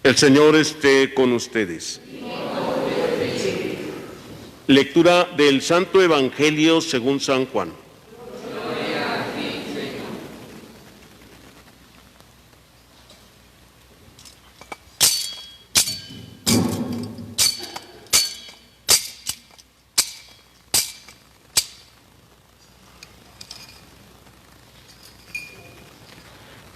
El Señor esté con ustedes. Lectura del Santo Evangelio según San Juan.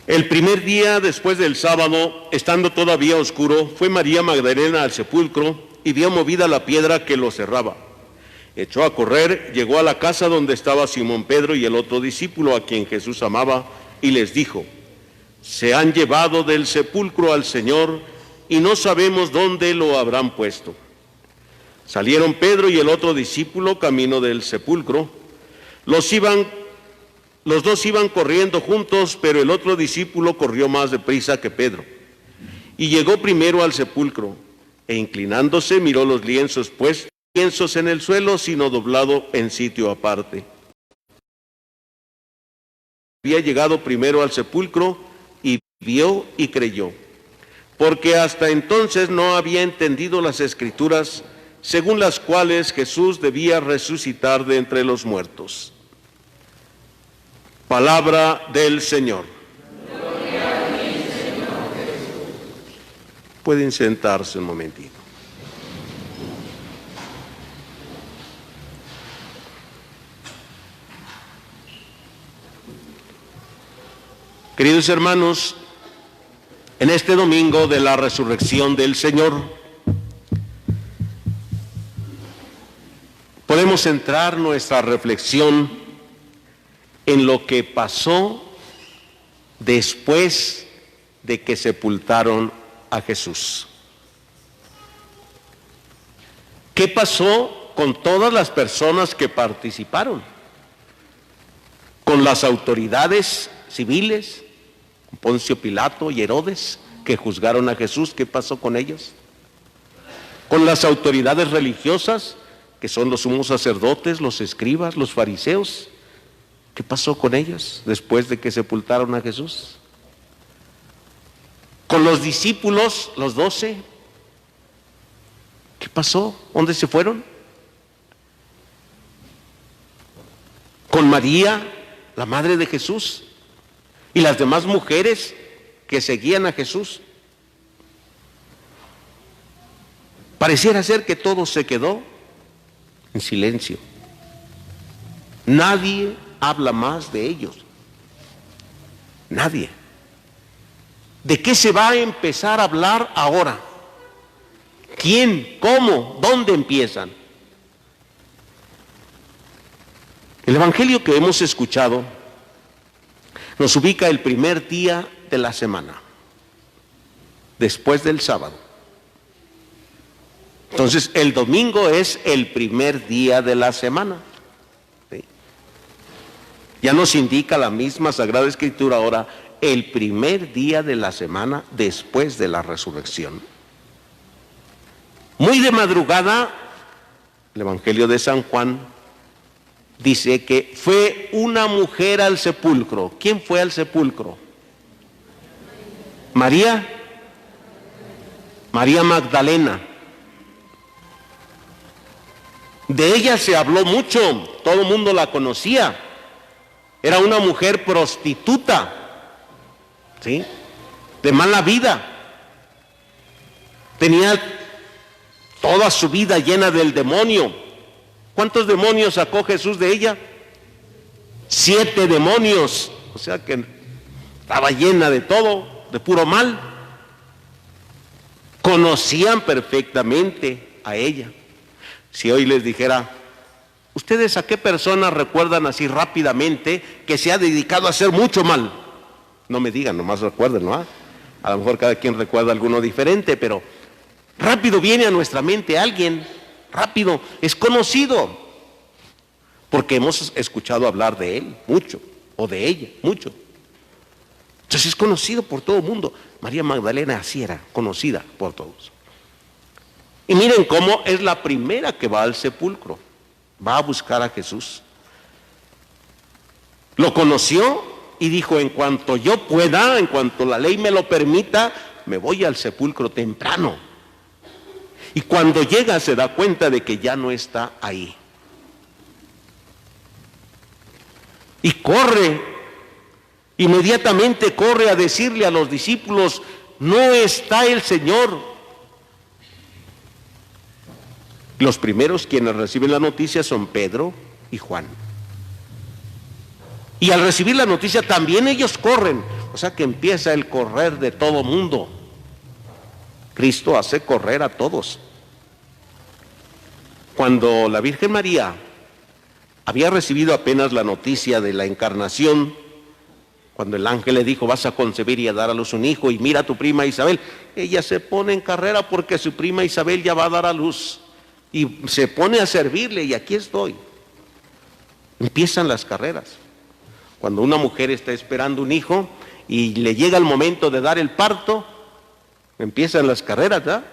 El primer día después del sábado, estando todavía oscuro, fue María Magdalena al sepulcro y vio movida la piedra que lo cerraba. Echó a correr, llegó a la casa donde estaba Simón Pedro y el otro discípulo a quien Jesús amaba, y les dijo: se han llevado del sepulcro al Señor y no sabemos dónde lo habrán puesto. Salieron Pedro y el otro discípulo camino del sepulcro. Los dos iban corriendo juntos, pero el otro discípulo corrió más deprisa que Pedro. Y llegó primero al sepulcro, e inclinándose miró los lienzos, pues lienzos en el suelo, sino doblado en sitio aparte. Había llegado primero al sepulcro, y vio y creyó, porque hasta entonces no había entendido las Escrituras, según las cuales Jesús debía resucitar de entre los muertos. Palabra del Señor. Gloria a ti, Señor Jesús. Pueden sentarse un momentito. Queridos hermanos, en este domingo de la resurrección del Señor, podemos centrar nuestra reflexión en lo que pasó después de que sepultaron a Jesús. ¿Qué pasó con todas las personas que participaron? Con las autoridades civiles, Poncio Pilato y Herodes, que juzgaron a Jesús. ¿Qué pasó con ellos? Con las autoridades religiosas, que son los sumos sacerdotes, los escribas, los fariseos. ¿Qué pasó con ellos después de que sepultaron a Jesús? Con los discípulos, los 12. ¿Qué pasó? ¿Dónde se fueron? Con María, la madre de Jesús, y las demás mujeres que seguían a Jesús. Pareciera ser que todo se quedó en silencio. Nadie habla más de ellos. Nadie. ¿De qué se va a empezar a hablar ahora? ¿Quién? ¿Cómo? ¿Dónde empiezan? El Evangelio que hemos escuchado nos ubica el primer día de la semana, después del sábado. Entonces, el domingo es el primer día de la semana. ¿Sí? Ya nos indica la misma Sagrada Escritura ahora, el primer día de la semana después de la resurrección. Muy de madrugada, el Evangelio de San Juan dice que fue una mujer al sepulcro. ¿Quién fue al sepulcro? María Magdalena. De ella se habló mucho, todo el mundo la conocía. Era una mujer prostituta, ¿sí? De mala vida. Tenía toda su vida llena del demonio. ¿Cuántos demonios sacó Jesús de ella? 7 demonios. O sea que estaba llena de todo, de puro mal. Conocían perfectamente a ella. Si hoy les dijera, ¿ustedes a qué persona recuerdan así rápidamente que se ha dedicado a hacer mucho mal? No me digan, nomás recuerden, ¿no? A lo mejor cada quien recuerda alguno diferente, pero rápido viene a nuestra mente alguien, rápido, es conocido, porque hemos escuchado hablar de él mucho, o de ella mucho. Entonces es conocido por todo el mundo. María Magdalena así era, conocida por todos. Y miren cómo es la primera que va al sepulcro, va a buscar a Jesús. Lo conoció y dijo, en cuanto yo pueda, en cuanto la ley me lo permita, me voy al sepulcro temprano. Y cuando llega se da cuenta de que ya no está ahí. Y corre, inmediatamente corre a decirle a los discípulos, no está el Señor. Los primeros quienes reciben la noticia son Pedro y Juan. Y al recibir la noticia también ellos corren. O sea que empieza el correr de todo mundo. Cristo hace correr a todos. Cuando la Virgen María había recibido apenas la noticia de la encarnación, cuando el ángel le dijo, vas a concebir y a dar a luz un hijo, y mira a tu prima Isabel, ella se pone en carrera porque su prima Isabel ya va a dar a luz. Y se pone a servirle, y aquí estoy. Empiezan las carreras. Cuando una mujer está esperando un hijo y le llega el momento de dar el parto, empiezan las carreras, ¿verdad?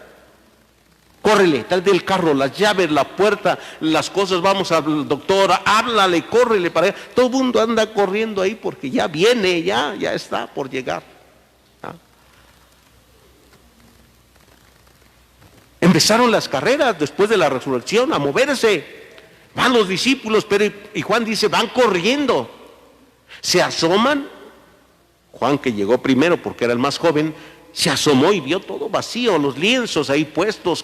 Córrele, tal del carro, las llaves, la puerta, las cosas, vamos al doctor, háblale, córrele para allá. Todo el mundo anda corriendo ahí porque ya viene, ya está por llegar. ¿Ah? Empezaron las carreras después de la resurrección a moverse. Van los discípulos, Pedro y Juan dice, van corriendo. Se asoman. Juan, que llegó primero porque era el más joven, se asomó y vio todo vacío, los lienzos ahí puestos,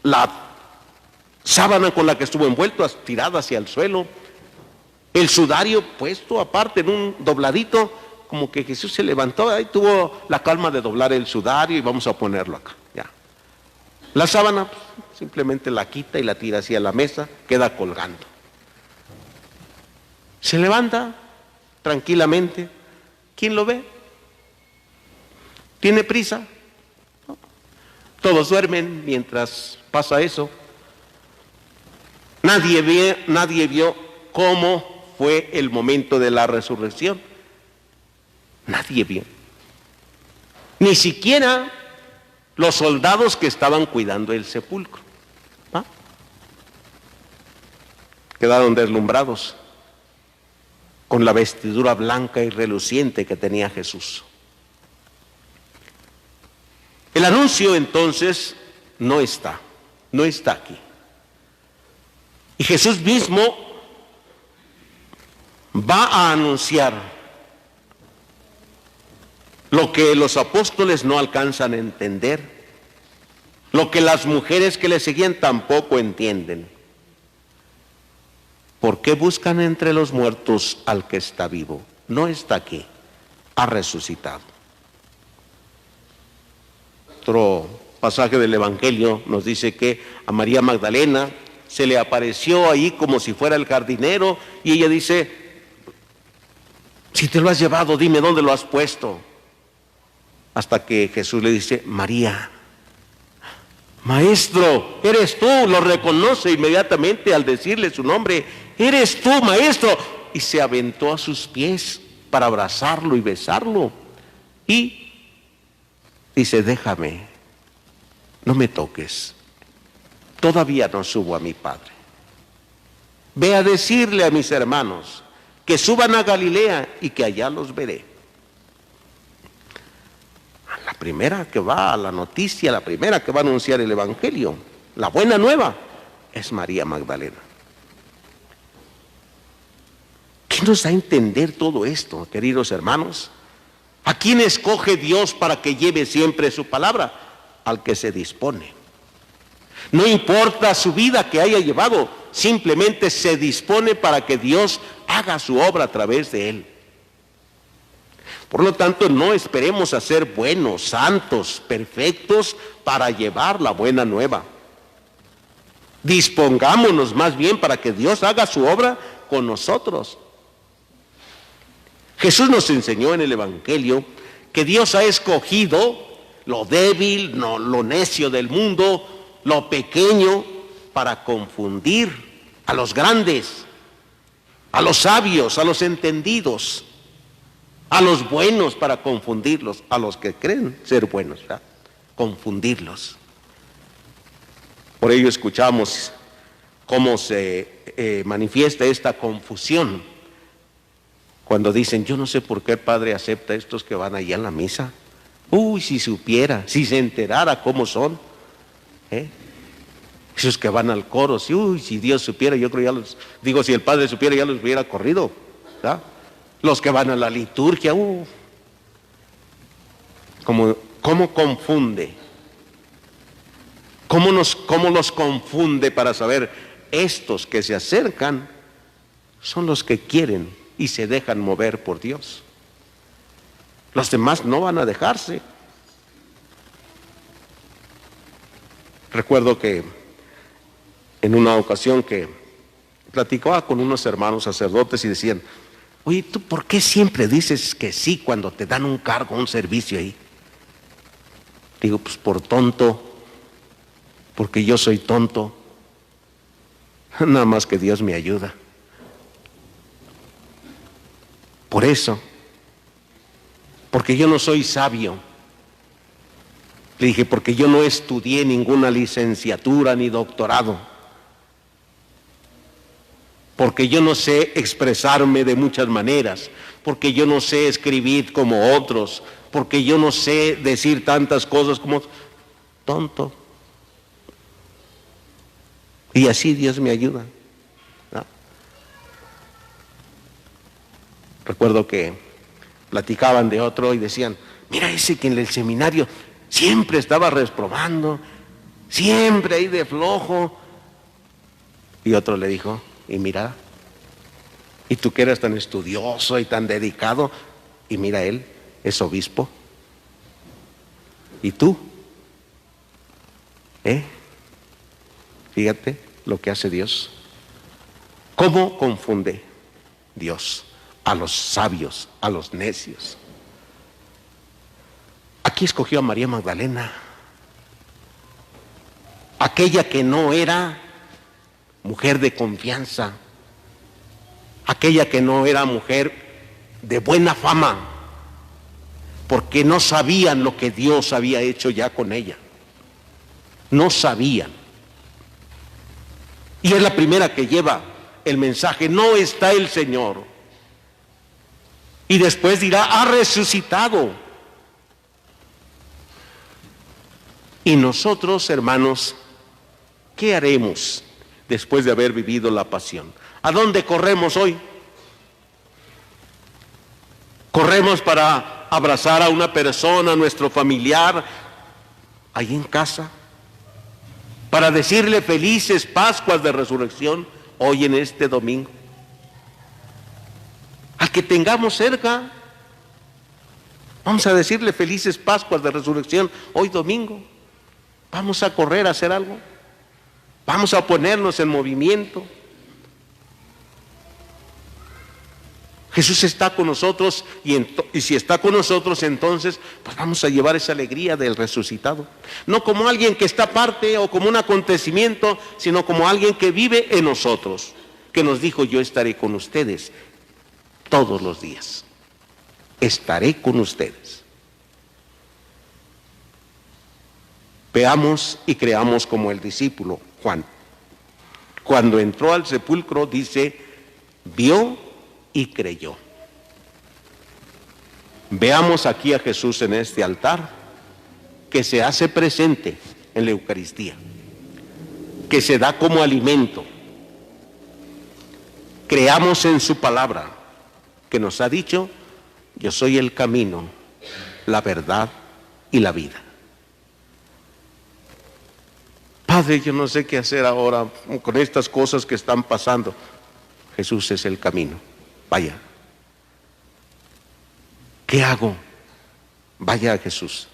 la sábana con la que estuvo envuelto tirada hacia el suelo, el sudario puesto aparte en un dobladito, como que Jesús se levantó, ahí tuvo la calma de doblar el sudario y vamos a ponerlo acá, ya. La sábana simplemente la quita y la tira hacia la mesa, queda colgando. Se levanta tranquilamente. ¿Quién lo ve? ¿Tiene prisa? No. Todos duermen mientras pasa eso. Nadie vio cómo fue el momento de la resurrección. Nadie vio. Ni siquiera los soldados que estaban cuidando el sepulcro. ¿Ah? Quedaron deslumbrados con la vestidura blanca y reluciente que tenía Jesús. El anuncio entonces no está aquí. Y Jesús mismo va a anunciar lo que los apóstoles no alcanzan a entender, lo que las mujeres que le seguían tampoco entienden. ¿Por qué buscan entre los muertos al que está vivo? No está aquí, ha resucitado. Otro pasaje del Evangelio nos dice que a María Magdalena se le apareció ahí como si fuera el jardinero y ella dice, si te lo has llevado, dime dónde lo has puesto. Hasta que Jesús le dice, María. Maestro, eres tú, lo reconoce inmediatamente al decirle su nombre, eres tú, maestro, y se aventó a sus pies para abrazarlo y besarlo, y dice, déjame, no me toques, todavía no subo a mi Padre, ve a decirle a mis hermanos que suban a Galilea y que allá los veré. La primera que va a la noticia, la primera que va a anunciar el Evangelio, la buena nueva, es María Magdalena. ¿Quién nos da a entender todo esto, queridos hermanos? ¿A quién escoge Dios para que lleve siempre su palabra? Al que se dispone. No importa su vida que haya llevado, simplemente se dispone para que Dios haga su obra a través de él. Por lo tanto, no esperemos a ser buenos, santos, perfectos para llevar la buena nueva. Dispongámonos más bien para que Dios haga su obra con nosotros. Jesús nos enseñó en el Evangelio que Dios ha escogido lo débil, no, lo necio del mundo, lo pequeño, para confundir a los grandes, a los sabios, a los entendidos, a los buenos para confundirlos, a los que creen ser buenos, ¿verdad? Confundirlos. Por ello escuchamos cómo se manifiesta esta confusión cuando dicen, yo no sé por qué el Padre acepta a estos que van allá en la misa, Uy, si supiera, si se enterara cómo son. Esos que van al coro, si, uy, si Dios supiera, yo creo ya los, digo, si el Padre supiera ya los hubiera corrido, ¿verdad? Los que van a la liturgia, ¿cómo confunde? ¿Cómo los confunde para saber estos que se acercan son los que quieren y se dejan mover por Dios? Los demás no van a dejarse. Recuerdo que en una ocasión que platicaba con unos hermanos sacerdotes y decían, oye, ¿tú por qué siempre dices que sí cuando te dan un cargo, un servicio ahí? Digo, pues por tonto, porque yo soy tonto, nada más que Dios me ayuda. Por eso, porque yo no soy sabio. Le dije, porque yo no estudié ninguna licenciatura ni doctorado. Porque yo no sé expresarme de muchas maneras. Porque yo no sé escribir como otros. Porque yo no sé decir tantas cosas como tonto. Y así Dios me ayuda, ¿no? Recuerdo que platicaban de otro y decían, mira ese que en el seminario siempre estaba reprobando, siempre ahí de flojo. Y otro le dijo, y mira, y tú que eras tan estudioso y tan dedicado, y mira él, es obispo. ¿Y tú? Fíjate lo que hace Dios. ¿Cómo confunde Dios a los sabios, a los necios? Aquí escogió a María Magdalena, aquella que no era mujer de confianza, aquella que no era mujer de buena fama, porque no sabían lo que Dios había hecho ya con ella. No sabían. Y es la primera que lleva el mensaje, no está el Señor. Y después dirá, ha resucitado. Y nosotros, hermanos, ¿qué haremos después de haber vivido la pasión? ¿A dónde corremos hoy? ¿Corremos para abrazar a una persona, a nuestro familiar, ahí en casa? Para decirle felices Pascuas de Resurrección hoy en este domingo. Al que tengamos cerca, vamos a decirle felices Pascuas de Resurrección hoy domingo. Vamos a correr a hacer algo. Vamos a ponernos en movimiento. Jesús está con nosotros y si está con nosotros entonces pues vamos a llevar esa alegría del resucitado. No como alguien que está aparte o como un acontecimiento, sino como alguien que vive en nosotros, que nos dijo, yo estaré con ustedes todos los días. Estaré con ustedes. Veamos y creamos como el discípulo Juan. Cuando entró al sepulcro dice, vio y creyó. Veamos aquí a Jesús en este altar que se hace presente en la Eucaristía, que se da como alimento. Creamos en su palabra que nos ha dicho, yo soy el camino, la verdad y la vida. Padre, yo no sé qué hacer ahora con estas cosas que están pasando. Jesús es el camino. Vaya. ¿Qué hago? Vaya a Jesús.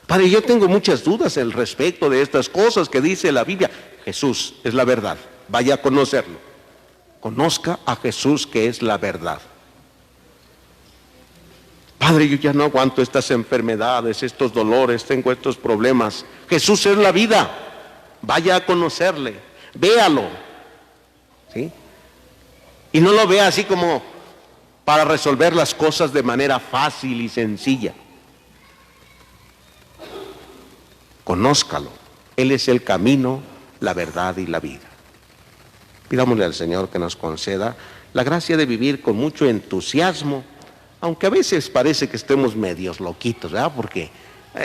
Padre, yo tengo muchas dudas al respecto de estas cosas que dice la Biblia. Jesús es la verdad. Vaya a conocerlo. Conozca a Jesús que es la verdad. Padre, yo ya no aguanto estas enfermedades, estos dolores, tengo estos problemas. Jesús es la vida. Vaya a conocerle. Véalo. ¿Sí? Y no lo vea así como para resolver las cosas de manera fácil y sencilla. Conózcalo. Él es el camino, la verdad y la vida. Pidámosle al Señor que nos conceda la gracia de vivir con mucho entusiasmo Aunque a veces parece que estemos medios loquitos, ¿verdad? Porque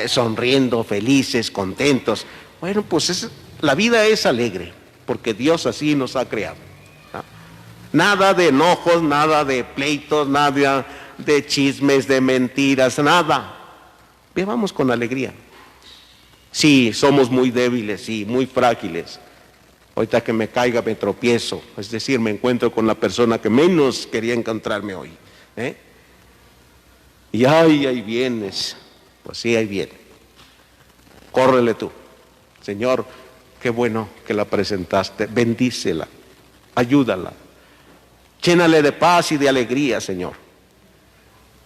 sonriendo, felices, contentos. Bueno, pues la vida es alegre, porque Dios así nos ha creado. Nada de enojos, nada de pleitos, nada de chismes, de mentiras, nada. Vivamos con alegría. Sí, somos muy débiles, sí, muy frágiles. Ahorita que me caiga me tropiezo, es decir, me encuentro con la persona que menos quería encontrarme hoy. Y ay, ahí vienes. Pues sí, ahí viene. Córrele tú. Señor, qué bueno que la presentaste. Bendícela, ayúdala. Llénale de paz y de alegría, Señor.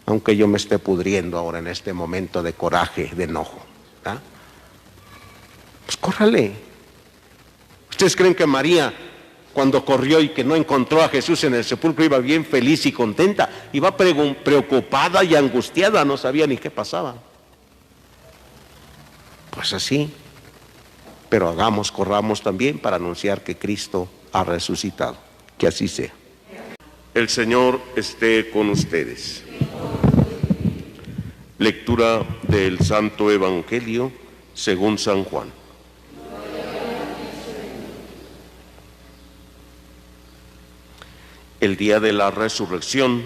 Aunque yo me esté pudriendo ahora en este momento de coraje, de enojo. Pues córrale. ¿Ustedes creen que María, cuando corrió y que no encontró a Jesús en el sepulcro, iba bien feliz y contenta? Iba preocupada y angustiada, no sabía ni qué pasaba. Pues así. Pero corramos también para anunciar que Cristo ha resucitado. Que así sea. El Señor esté con ustedes. Lectura del Santo Evangelio según San Juan. El día de la resurrección,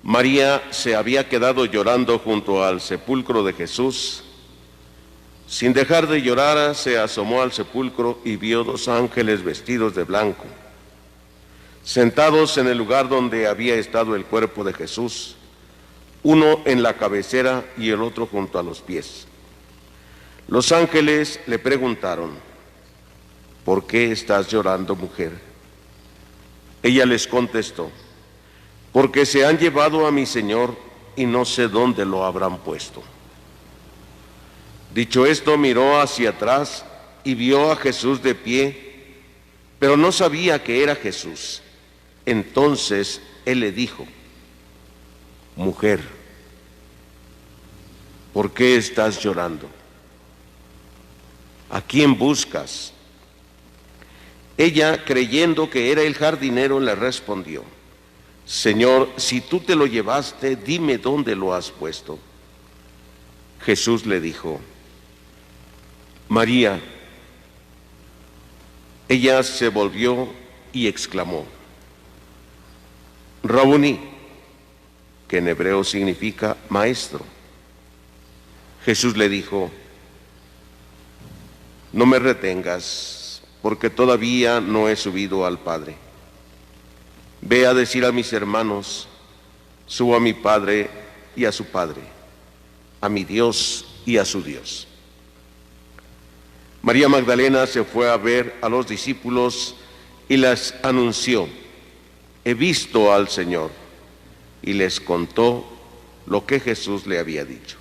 María se había quedado llorando junto al sepulcro de Jesús. Sin dejar de llorar, se asomó al sepulcro y vio 2 ángeles vestidos de blanco, sentados en el lugar donde había estado el cuerpo de Jesús, uno en la cabecera y el otro junto a los pies. Los ángeles le preguntaron: ¿por qué estás llorando, mujer? Ella les contestó: porque se han llevado a mi Señor y no sé dónde lo habrán puesto. Dicho esto, miró hacia atrás y vio a Jesús de pie, pero no sabía que era Jesús. Entonces él le dijo: mujer, ¿por qué estás llorando? ¿A quién buscas? Ella, creyendo que era el jardinero, le respondió: Señor, si tú te lo llevaste, dime dónde lo has puesto. Jesús le dijo: María. Ella se volvió y exclamó: Rabuni, que en hebreo significa maestro. Jesús le dijo: no me retengas, porque todavía no he subido al Padre. Ve a decir a mis hermanos: subo a mi Padre y a su Padre, a mi Dios y a su Dios. María Magdalena se fue a ver a los discípulos y les anunció: he visto al Señor, y les contó lo que Jesús le había dicho.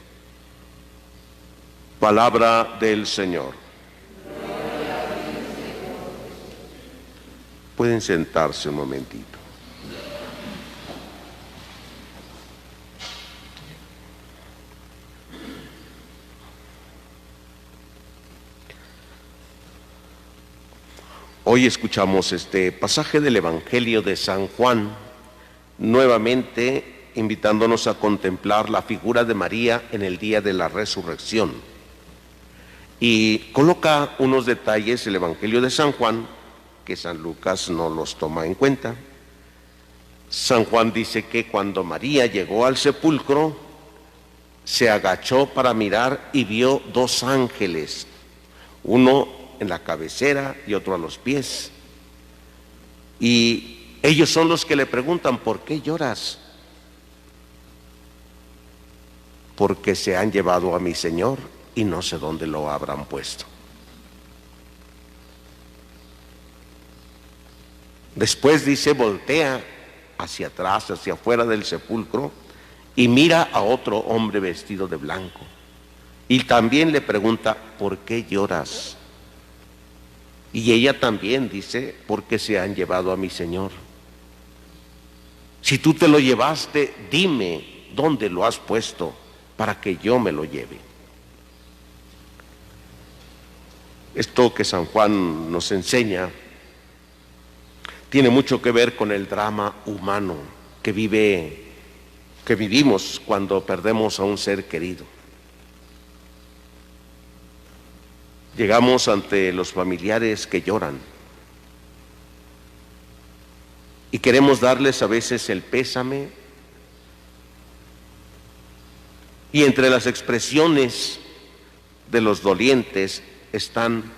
Palabra del Señor. Pueden sentarse un momentito. Hoy escuchamos este pasaje del Evangelio de San Juan, nuevamente invitándonos a contemplar la figura de María en el día de la resurrección. Y coloca unos detalles el Evangelio de San Juan que San Lucas no los toma en cuenta. San Juan dice que cuando María llegó al sepulcro, se agachó para mirar y vio 2 ángeles, uno en la cabecera y otro a los pies. Y ellos son los que le preguntan: ¿por qué lloras? Porque se han llevado a mi Señor y no sé dónde lo habrán puesto. Después dice, voltea hacia atrás, hacia afuera del sepulcro, y mira a otro hombre vestido de blanco. Y también le pregunta: ¿por qué lloras? Y ella también dice: porque se han llevado a mi Señor. Si tú te lo llevaste, dime dónde lo has puesto para que yo me lo lleve. Esto que San Juan nos enseña tiene mucho que ver con el drama humano que vive que vivimos cuando perdemos a un ser querido. Llegamos ante los familiares que lloran y queremos darles a veces el pésame, y entre las expresiones de los dolientes están: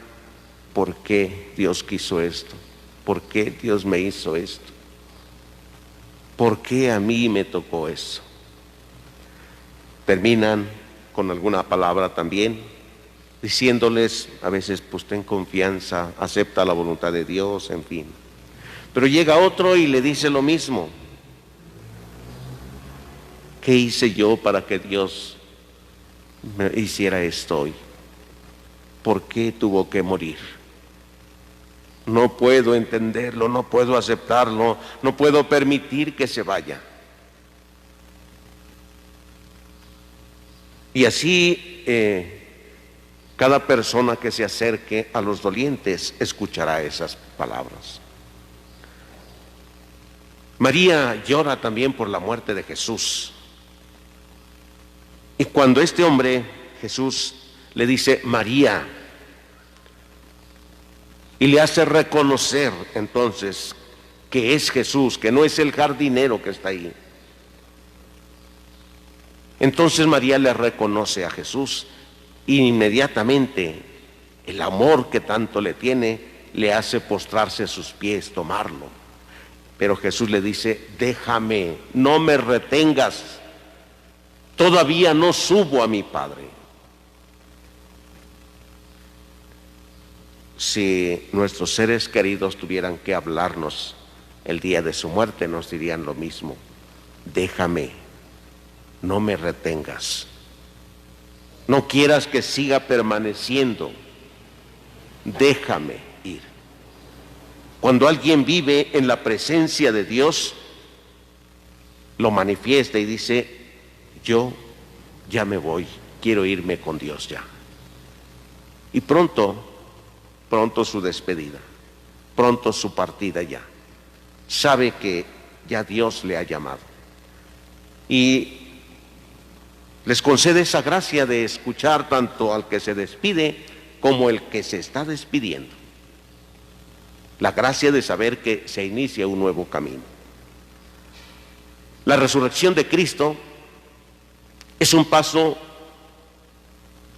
¿por qué Dios quiso esto? ¿Por qué Dios me hizo esto? ¿Por qué a mí me tocó eso? Terminan con alguna palabra también, diciéndoles a veces: pues ten confianza, acepta la voluntad de Dios, en fin. Pero llega otro y le dice lo mismo: ¿qué hice yo para que Dios me hiciera esto hoy? ¿Por qué tuvo que morir? No puedo entenderlo, no puedo aceptarlo, no puedo permitir que se vaya. Y así cada persona que se acerque a los dolientes escuchará esas palabras. María llora también por la muerte de Jesús. Y cuando este hombre, Jesús, le dice María, y le hace reconocer entonces que es Jesús, que no es el jardinero que está ahí. Entonces María le reconoce a Jesús y inmediatamente el amor que tanto le tiene le hace postrarse a sus pies, tomarlo. Pero Jesús le dice: déjame, no me retengas, todavía no subo a mi Padre. Si nuestros seres queridos tuvieran que hablarnos el día de su muerte, nos dirían lo mismo: déjame, no me retengas, no quieras que siga permaneciendo, déjame ir. Cuando alguien vive en la presencia de Dios, lo manifiesta y dice: yo ya me voy, quiero irme con Dios ya. Y pronto su despedida, pronto su partida ya. Sabe que ya Dios le ha llamado. Y les concede esa gracia de escuchar tanto al que se despide como el que se está despidiendo. La gracia de saber que se inicia un nuevo camino. La resurrección de Cristo es un paso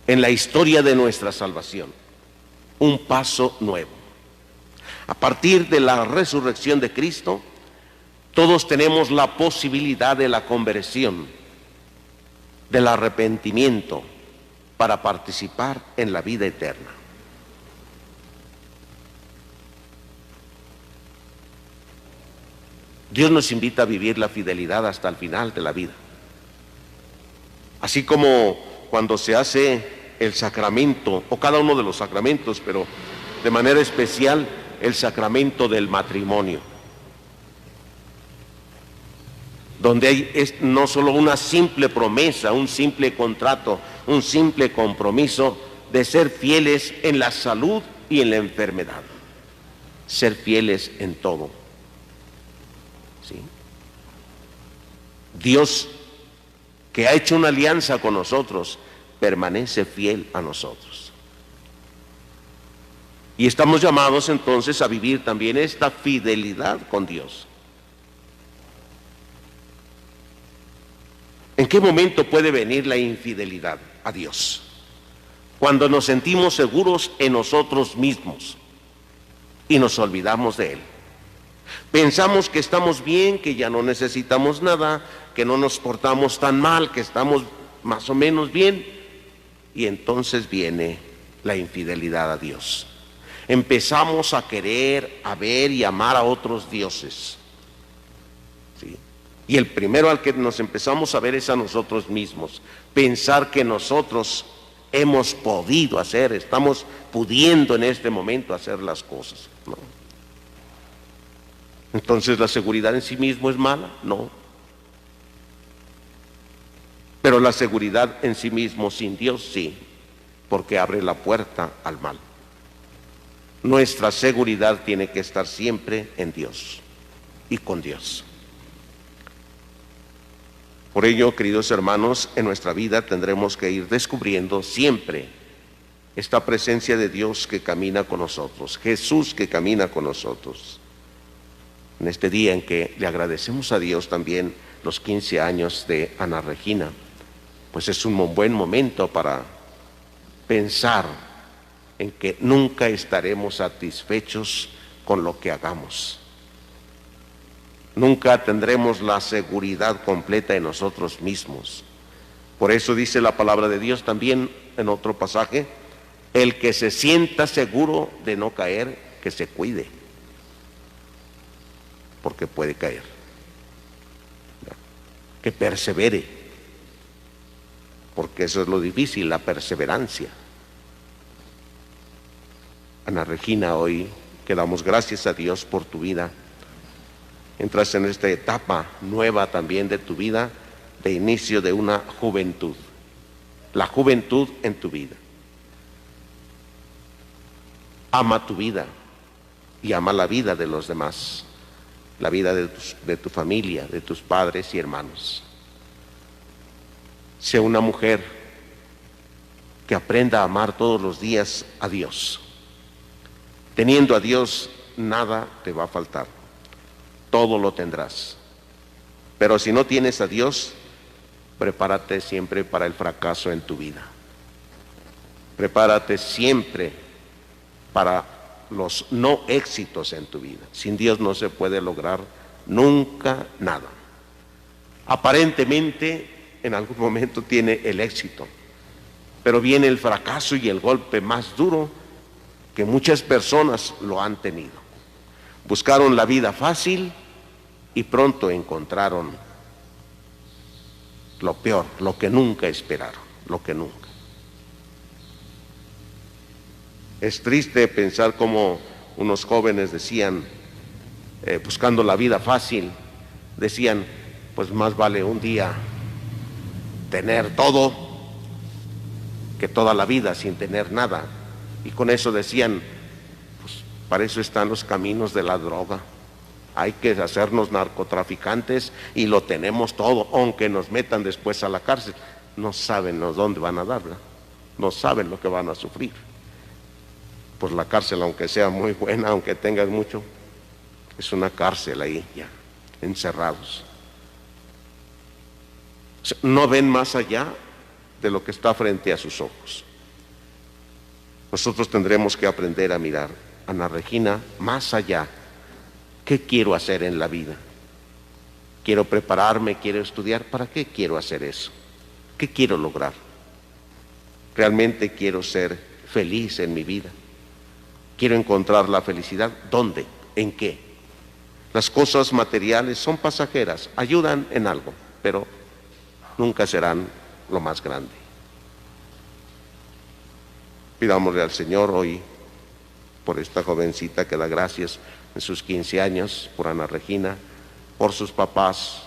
en la historia de nuestra salvación. Un paso nuevo. A partir de la resurrección de Cristo, todos tenemos la posibilidad de la conversión, del arrepentimiento, para participar en la vida eterna. Dios nos invita a vivir la fidelidad hasta el final de la vida. Así como cuando se hace el sacramento, o cada uno de los sacramentos, pero de manera especial el sacramento del matrimonio, donde hay no solo una simple promesa, un simple contrato, un simple compromiso de ser fieles en la salud y en la enfermedad, ser fieles en todo. ¿Sí? Dios, que ha hecho una alianza con nosotros, permanece fiel a nosotros. Y estamos llamados entonces a vivir también esta fidelidad con Dios. ¿En qué momento puede venir la infidelidad a Dios? Cuando nos sentimos seguros en nosotros mismos y nos olvidamos de Él. Pensamos que estamos bien, que ya no necesitamos nada, que no nos portamos tan mal, que estamos más o menos bien. Y entonces viene la infidelidad a Dios. Empezamos a querer, a ver y amar a otros dioses. ¿Sí? Y el primero al que nos empezamos a ver es a nosotros mismos. Pensar que nosotros hemos podido hacer, estamos pudiendo en este momento hacer las cosas. ¿No? Entonces, ¿la seguridad en sí mismo es mala? No. Pero la seguridad en sí mismo sin Dios sí, porque abre la puerta al mal. Nuestra seguridad tiene que estar siempre en Dios y con Dios. Por ello, queridos hermanos, en nuestra vida tendremos que ir descubriendo siempre esta presencia de Dios que camina con nosotros, Jesús que camina con nosotros. En este día en que le agradecemos a Dios también los 15 años de Ana Regina, pues es un buen momento para pensar en que nunca estaremos satisfechos con lo que hagamos. Nunca tendremos la seguridad completa en nosotros mismos. Por eso dice la palabra de Dios también en otro pasaje: el que se sienta seguro de no caer, que se cuide, porque puede caer. Que persevere, porque eso es lo difícil, la perseverancia. Ana Regina, hoy que damos gracias a Dios por tu vida, entras en esta etapa nueva también de tu vida, de inicio de una juventud, la juventud en tu vida. Ama tu vida y ama la vida de los demás, la vida de tu familia, de tus padres y hermanos. Sé una mujer que aprenda a amar todos los días a Dios. Teniendo a Dios, nada te va a faltar, todo lo tendrás. Pero si no tienes a Dios, prepárate siempre para el fracaso en tu vida. Prepárate siempre para los no éxitos en tu vida. Sin Dios no se puede lograr nunca nada. Aparentemente, en algún momento tiene el éxito, pero viene el fracaso y el golpe más duro que muchas personas lo han tenido. Buscaron la vida fácil y pronto encontraron lo peor, lo que nunca esperaron, lo que nunca. Es triste pensar cómo unos jóvenes decían, buscando la vida fácil, decían, pues más vale un día tener todo que toda la vida sin tener nada. Y con eso decían, pues para eso están los caminos de la droga. Hay que hacernos narcotraficantes y lo tenemos todo, aunque nos metan después a la cárcel. No saben dónde van a dar, ¿verdad? No saben lo que van a sufrir. Pues la cárcel, aunque sea muy buena, aunque tengas mucho, es una cárcel ahí ya, encerrados. No ven más allá de lo que está frente a sus ojos. Nosotros tendremos que aprender a mirar, Ana Regina, más allá. ¿Qué quiero hacer en la vida? ¿Quiero prepararme? ¿Quiero estudiar? ¿Para qué quiero hacer eso? ¿Qué quiero lograr? ¿Realmente quiero ser feliz en mi vida? ¿Quiero encontrar la felicidad? ¿Dónde? ¿En qué? Las cosas materiales son pasajeras, ayudan en algo, pero nunca serán lo más grande. Pidámosle al Señor hoy por esta jovencita que da gracias en sus 15 años, por Ana Regina, por sus papás,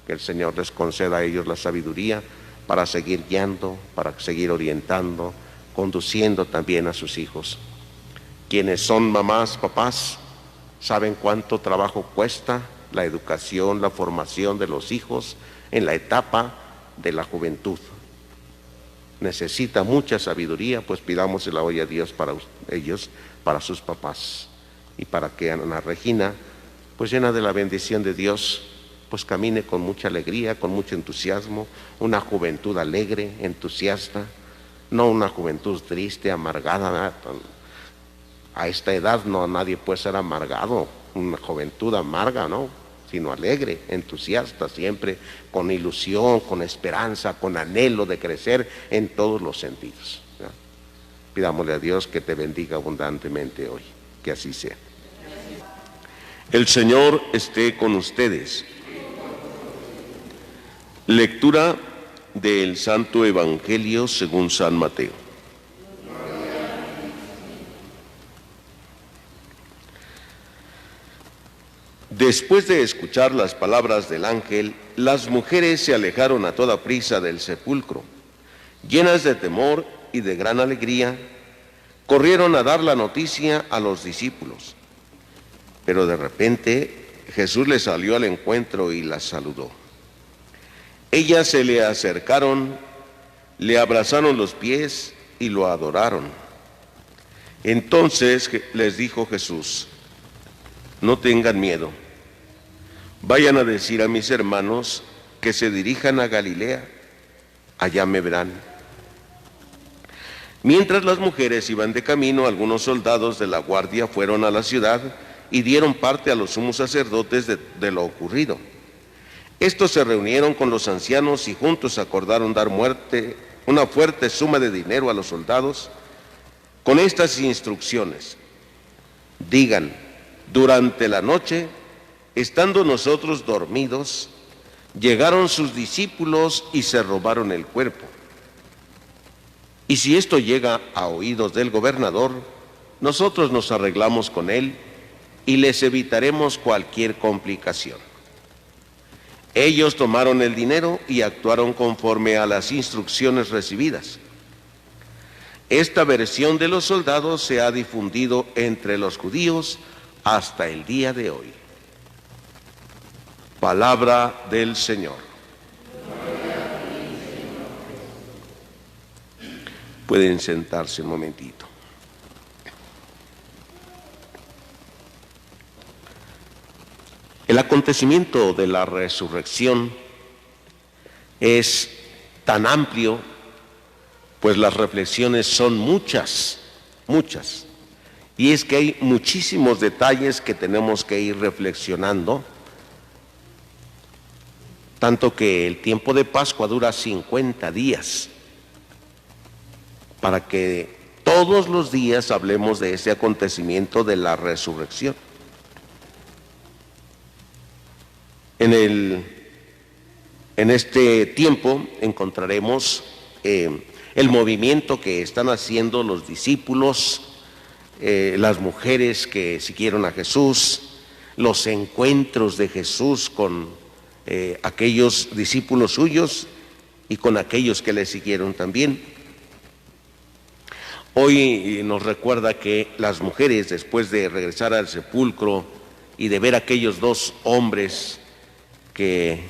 que el Señor les conceda a ellos la sabiduría para seguir guiando, para seguir orientando, conduciendo también a sus hijos. Quienes son mamás, papás, saben cuánto trabajo cuesta la educación, la formación de los hijos en la etapa de la juventud. Necesita mucha sabiduría, pues pidámosela hoy a Dios para ellos, para sus papás, y para que Ana Regina, pues llena de la bendición de Dios, pues camine con mucha alegría, con mucho entusiasmo, una juventud alegre, entusiasta, no una juventud triste, amargada. A esta edad no, nadie puede ser amargado, una juventud amarga, ¿no? Sino alegre, entusiasta, siempre con ilusión, con esperanza, con anhelo de crecer en todos los sentidos, ¿no? Pidámosle a Dios que te bendiga abundantemente hoy, que así sea. El Señor esté con ustedes. Lectura del Santo Evangelio según San Mateo. Después de escuchar las palabras del ángel, las mujeres se alejaron a toda prisa del sepulcro. Llenas de temor y de gran alegría, corrieron a dar la noticia a los discípulos. Pero de repente Jesús les salió al encuentro y las saludó. Ellas se le acercaron, le abrazaron los pies y lo adoraron. Entonces les dijo Jesús: no tengan miedo, vayan a decir a mis hermanos que se dirijan a Galilea, allá me verán. Mientras las mujeres iban de camino, algunos soldados de la guardia fueron a la ciudad y dieron parte a los sumos sacerdotes de lo ocurrido. Estos se reunieron con los ancianos y juntos acordaron dar una fuerte suma de dinero a los soldados con estas instrucciones: digan, durante la noche, estando nosotros dormidos, llegaron sus discípulos y se robaron el cuerpo. Y si esto llega a oídos del gobernador, nosotros nos arreglamos con él y les evitaremos cualquier complicación. Ellos tomaron el dinero y actuaron conforme a las instrucciones recibidas. Esta versión de los soldados se ha difundido entre los judíos hasta el día de hoy. Palabra del Señor. Pueden sentarse un momentito. El acontecimiento de la resurrección es tan amplio, pues las reflexiones son muchas, muchas. Y es que hay muchísimos detalles que tenemos que ir reflexionando, tanto que el tiempo de Pascua dura 50 días, para que todos los días hablemos de ese acontecimiento de la resurrección. En este tiempo encontraremos el movimiento que están haciendo los discípulos, las mujeres que siguieron a Jesús, los encuentros de Jesús con aquellos discípulos suyos y con aquellos que le siguieron también. Hoy nos recuerda que las mujeres, después de regresar al sepulcro y de ver a aquellos dos hombres que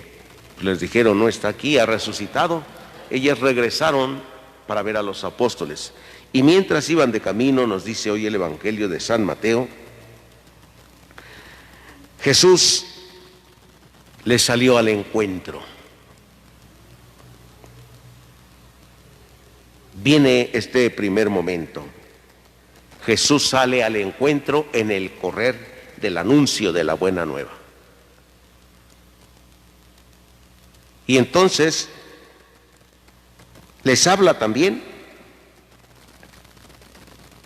les dijeron no está aquí, ha resucitado, ellas regresaron para ver a los apóstoles. Y mientras iban de camino, nos dice hoy el Evangelio de San Mateo, Jesús les salió al encuentro. Viene este primer momento. Jesús sale al encuentro en el correr del anuncio de la buena nueva. Y entonces les habla también.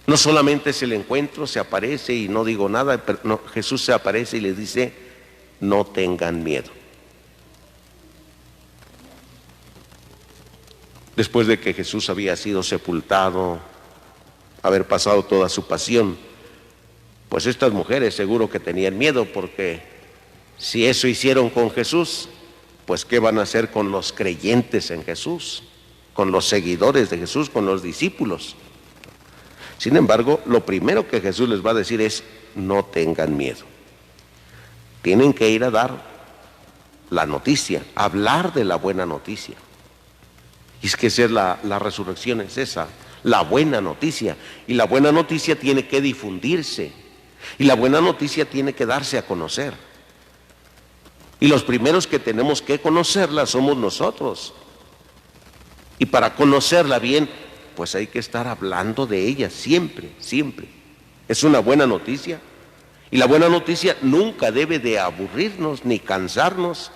No solamente es el encuentro, se aparece y no digo nada, pero no, Jesús se aparece y les dice, no tengan miedo. Después de que Jesús había sido sepultado, haber pasado toda su pasión, pues estas mujeres seguro que tenían miedo, porque si eso hicieron con Jesús, pues ¿qué van a hacer con los creyentes en Jesús? Con los seguidores de Jesús, con los discípulos. Sin embargo, lo primero que Jesús les va a decir es, no tengan miedo. Tienen que ir a dar la noticia, hablar de la buena noticia. Y es que esa es la resurrección, es esa, la buena noticia. Y la buena noticia tiene que difundirse. Y la buena noticia tiene que darse a conocer. Y los primeros que tenemos que conocerla somos nosotros. Y para conocerla bien, pues hay que estar hablando de ella siempre, siempre. Es una buena noticia. Y la buena noticia nunca debe de aburrirnos ni cansarnos.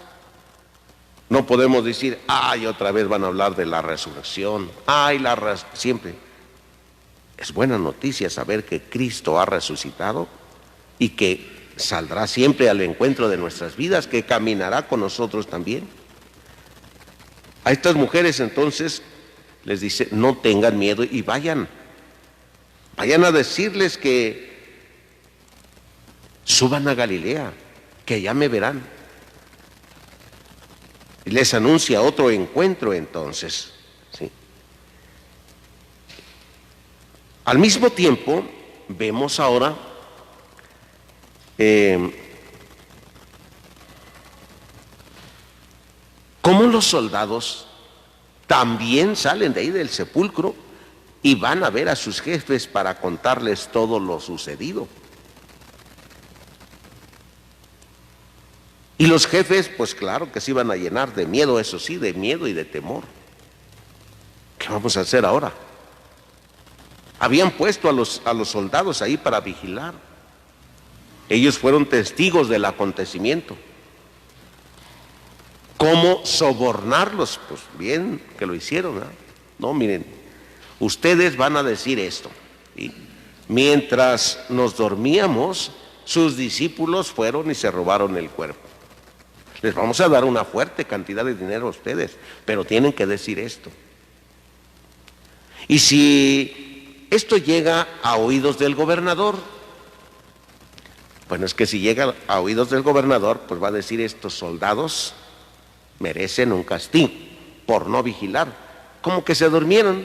No podemos decir, ay, otra vez van a hablar de la resurrección. Ay, siempre. Es buena noticia saber que Cristo ha resucitado y que saldrá siempre al encuentro de nuestras vidas, que caminará con nosotros también. A estas mujeres entonces les dice, no tengan miedo y vayan a decirles que suban a Galilea, que allá me verán. Y les anuncia otro encuentro entonces, ¿sí? Al mismo tiempo, vemos ahora cómo los soldados también salen de ahí del sepulcro y van a ver a sus jefes para contarles todo lo sucedido. Y los jefes, pues claro que se iban a llenar de miedo, eso sí, de miedo y de temor. ¿Qué vamos a hacer ahora? Habían puesto a los soldados ahí para vigilar. Ellos fueron testigos del acontecimiento. ¿Cómo sobornarlos? Pues bien que lo hicieron, ¿no? No, miren, ustedes van a decir esto, ¿sí? Mientras nos dormíamos, sus discípulos fueron y se robaron el cuerpo. Les vamos a dar una fuerte cantidad de dinero a ustedes, pero tienen que decir esto. Y si esto llega a oídos del gobernador, bueno, es que si llega a oídos del gobernador, pues va a decir: estos soldados merecen un castigo por no vigilar. Como que se durmieron.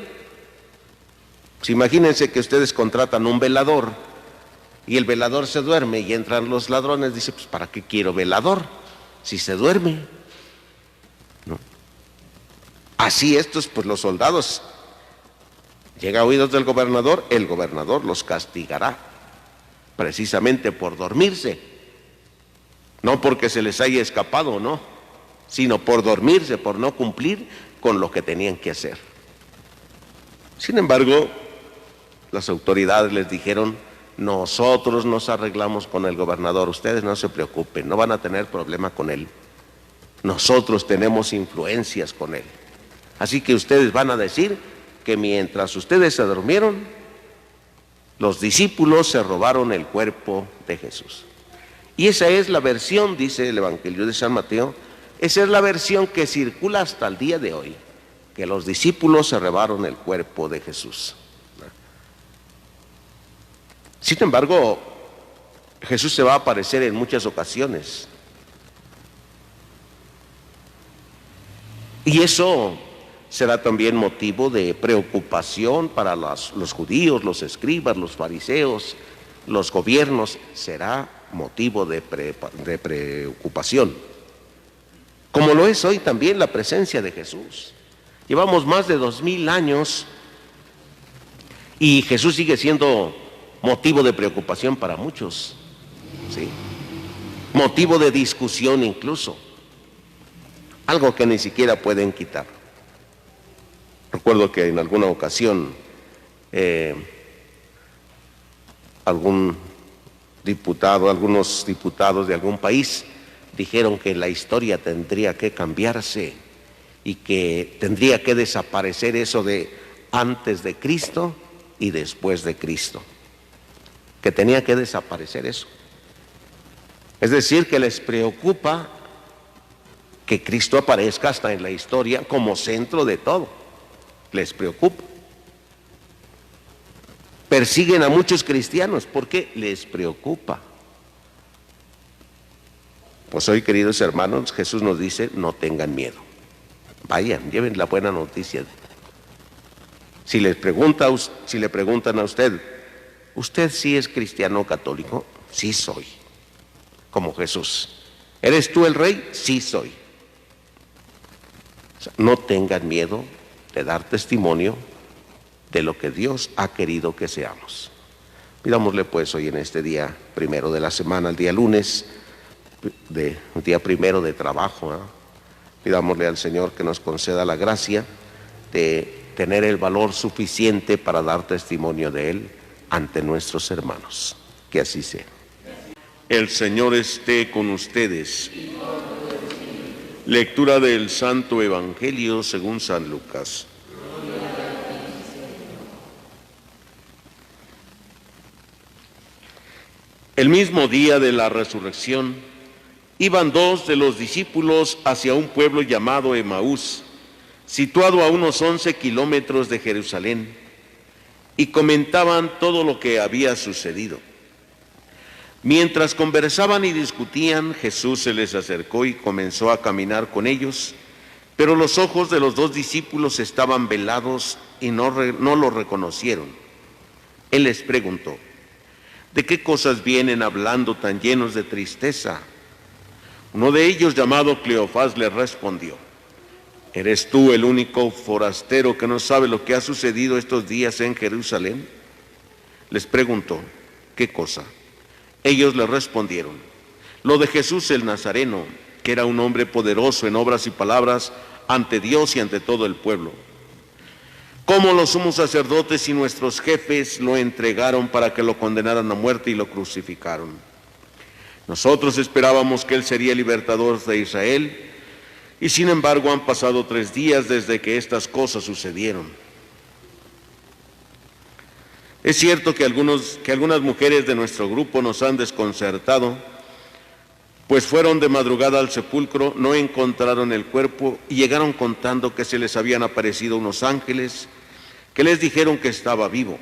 Pues imagínense que ustedes contratan un velador y el velador se duerme y entran los ladrones. Dice: pues ¿para qué quiero velador si se duerme? ¿No? Así estos, pues los soldados, llega a oídos del gobernador, el gobernador los castigará precisamente por dormirse, no porque se les haya escapado, no, sino por dormirse, por no cumplir con lo que tenían que hacer. Sin embargo, las autoridades les dijeron: nosotros nos arreglamos con el gobernador, ustedes no se preocupen, no van a tener problema con él. Nosotros tenemos influencias con él. Así que ustedes van a decir que mientras ustedes se durmieron, los discípulos se robaron el cuerpo de Jesús. Y esa es la versión, dice el Evangelio de San Mateo, esa es la versión que circula hasta el día de hoy, que los discípulos se robaron el cuerpo de Jesús. Sin embargo, Jesús se va a aparecer en muchas ocasiones. Y eso será también motivo de preocupación para los judíos, los escribas, los fariseos, los gobiernos. Será motivo de preocupación. Como lo es hoy también la presencia de Jesús. Llevamos más de 2000 años y Jesús sigue siendo motivo de preocupación para muchos, ¿sí? Motivo de discusión incluso, algo que ni siquiera pueden quitar. Recuerdo que en alguna ocasión algunos diputados de algún país dijeron que la historia tendría que cambiarse y que tendría que desaparecer eso de antes de Cristo y después de Cristo, que tenía que desaparecer eso. Es decir, que les preocupa que Cristo aparezca hasta en la historia como centro de todo. Les preocupa. Persiguen a muchos cristianos porque les preocupa. Pues hoy, queridos hermanos, Jesús nos dice: no tengan miedo. Vayan, lleven la buena noticia. Si le preguntan a usted: ¿usted sí es cristiano católico? Sí soy, como Jesús. ¿Eres tú el rey? Sí soy. O sea, no tengan miedo de dar testimonio de lo que Dios ha querido que seamos. Pidámosle pues hoy en este día primero de la semana, el día lunes, día primero de trabajo, ¿eh? Pidámosle al Señor que nos conceda la gracia de tener el valor suficiente para dar testimonio de Él ante nuestros hermanos. Que así sea. El Señor esté con ustedes. Lectura del Santo Evangelio según San Lucas. El mismo día de la resurrección, iban dos de los discípulos hacia un pueblo llamado Emaús, situado a unos 11 kilómetros de Jerusalén, y comentaban todo lo que había sucedido. Mientras conversaban y discutían, Jesús se les acercó y comenzó a caminar con ellos, pero los ojos de los dos discípulos estaban velados y no lo reconocieron. Él les preguntó: ¿de qué cosas vienen hablando tan llenos de tristeza? Uno de ellos, llamado Cleofás, le respondió: ¿eres tú el único forastero que no sabe lo que ha sucedido estos días en Jerusalén? Les preguntó, ¿qué cosa? Ellos le respondieron, lo de Jesús el Nazareno, que era un hombre poderoso en obras y palabras ante Dios y ante todo el pueblo. Cómo los sumos sacerdotes y nuestros jefes lo entregaron para que lo condenaran a muerte y lo crucificaron. Nosotros esperábamos que él sería el libertador de Israel, y sin embargo han pasado 3 días desde que estas cosas sucedieron. Es cierto que algunas mujeres de nuestro grupo nos han desconcertado, pues fueron de madrugada al sepulcro, no encontraron el cuerpo y llegaron contando que se les habían aparecido unos ángeles que les dijeron que estaba vivo.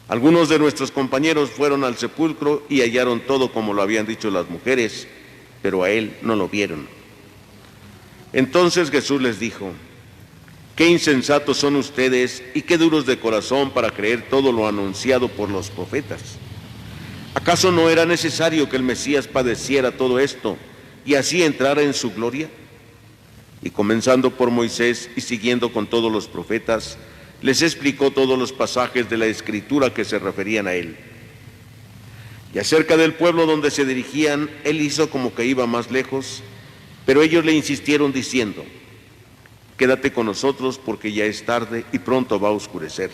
Algunos de nuestros compañeros fueron al sepulcro y hallaron todo como lo habían dicho las mujeres, pero a él no lo vieron. Entonces Jesús les dijo, qué insensatos son ustedes y qué duros de corazón para creer todo lo anunciado por los profetas. ¿Acaso no era necesario que el Mesías padeciera todo esto y así entrara en su gloria? Y comenzando por Moisés y siguiendo con todos los profetas, les explicó todos los pasajes de la Escritura que se referían a él. Y acerca del pueblo donde se dirigían, él hizo como que iba más lejos, pero ellos le insistieron diciendo, quédate con nosotros porque ya es tarde y pronto va a oscurecer.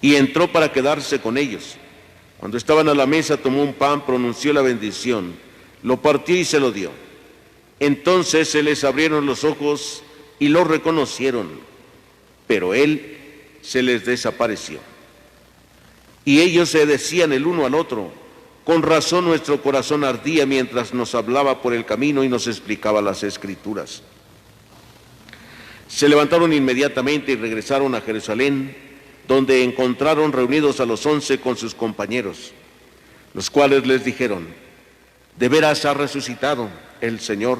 Y entró para quedarse con ellos. Cuando estaban a la mesa, tomó un pan, pronunció la bendición, lo partió y se lo dio. Entonces se les abrieron los ojos y lo reconocieron, pero él se les desapareció. Y ellos se decían el uno al otro, con razón nuestro corazón ardía mientras nos hablaba por el camino y nos explicaba las Escrituras. Se levantaron inmediatamente y regresaron a Jerusalén, donde encontraron reunidos a los 11 con sus compañeros, los cuales les dijeron, de veras ha resucitado el Señor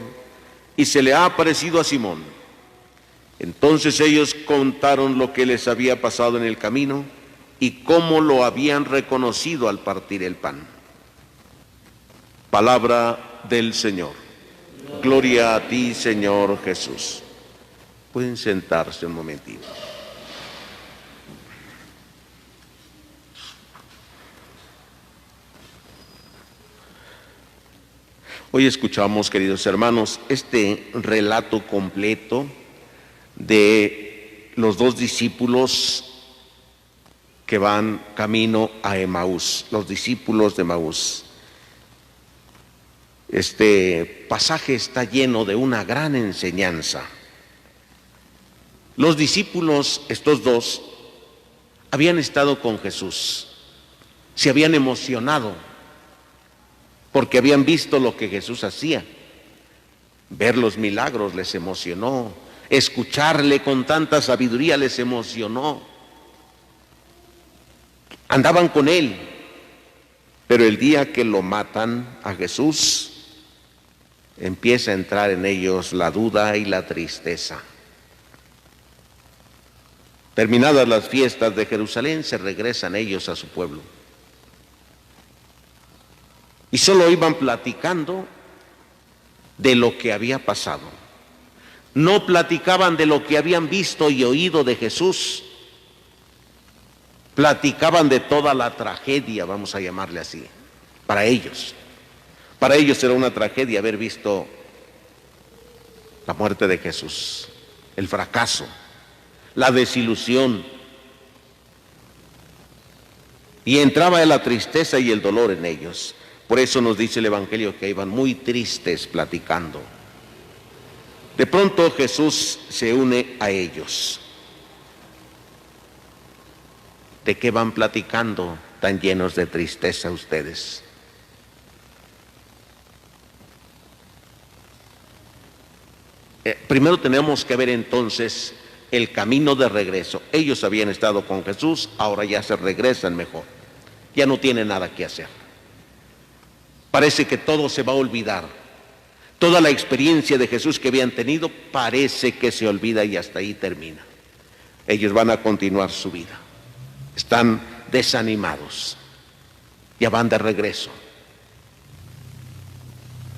y se le ha aparecido a Simón. Entonces ellos contaron lo que les había pasado en el camino y cómo lo habían reconocido al partir el pan. Palabra del Señor. Gloria a ti, Señor Jesús. Pueden sentarse un momentito. Hoy escuchamos, queridos hermanos, este relato completo de los 2 discípulos que van camino a Emaús, los discípulos de Emaús. Este pasaje está lleno de una gran enseñanza. Los discípulos, estos 2, habían estado con Jesús, se habían emocionado porque habían visto lo que Jesús hacía. Ver los milagros les emocionó, escucharle con tanta sabiduría les emocionó. Andaban con él, pero el día que lo matan a Jesús, empieza a entrar en ellos la duda y la tristeza. Terminadas las fiestas de Jerusalén, se regresan ellos a su pueblo. Y solo iban platicando de lo que había pasado. No platicaban de lo que habían visto y oído de Jesús. Platicaban de toda la tragedia, vamos a llamarle así, para ellos. Para ellos era una tragedia haber visto la muerte de Jesús, el fracaso, la desilusión. Y entraba la tristeza y el dolor en ellos. Por eso nos dice el Evangelio que iban muy tristes platicando. De pronto Jesús se une a ellos. ¿De qué van platicando tan llenos de tristeza ustedes? Primero tenemos que ver entonces el camino de regreso. Ellos habían estado con Jesús, ahora ya se regresan mejor. Ya no tienen nada que hacer. Parece que todo se va a olvidar. Toda la experiencia de Jesús que habían tenido parece que se olvida y hasta ahí termina. Ellos van a continuar su vida. Están desanimados. Ya van de regreso.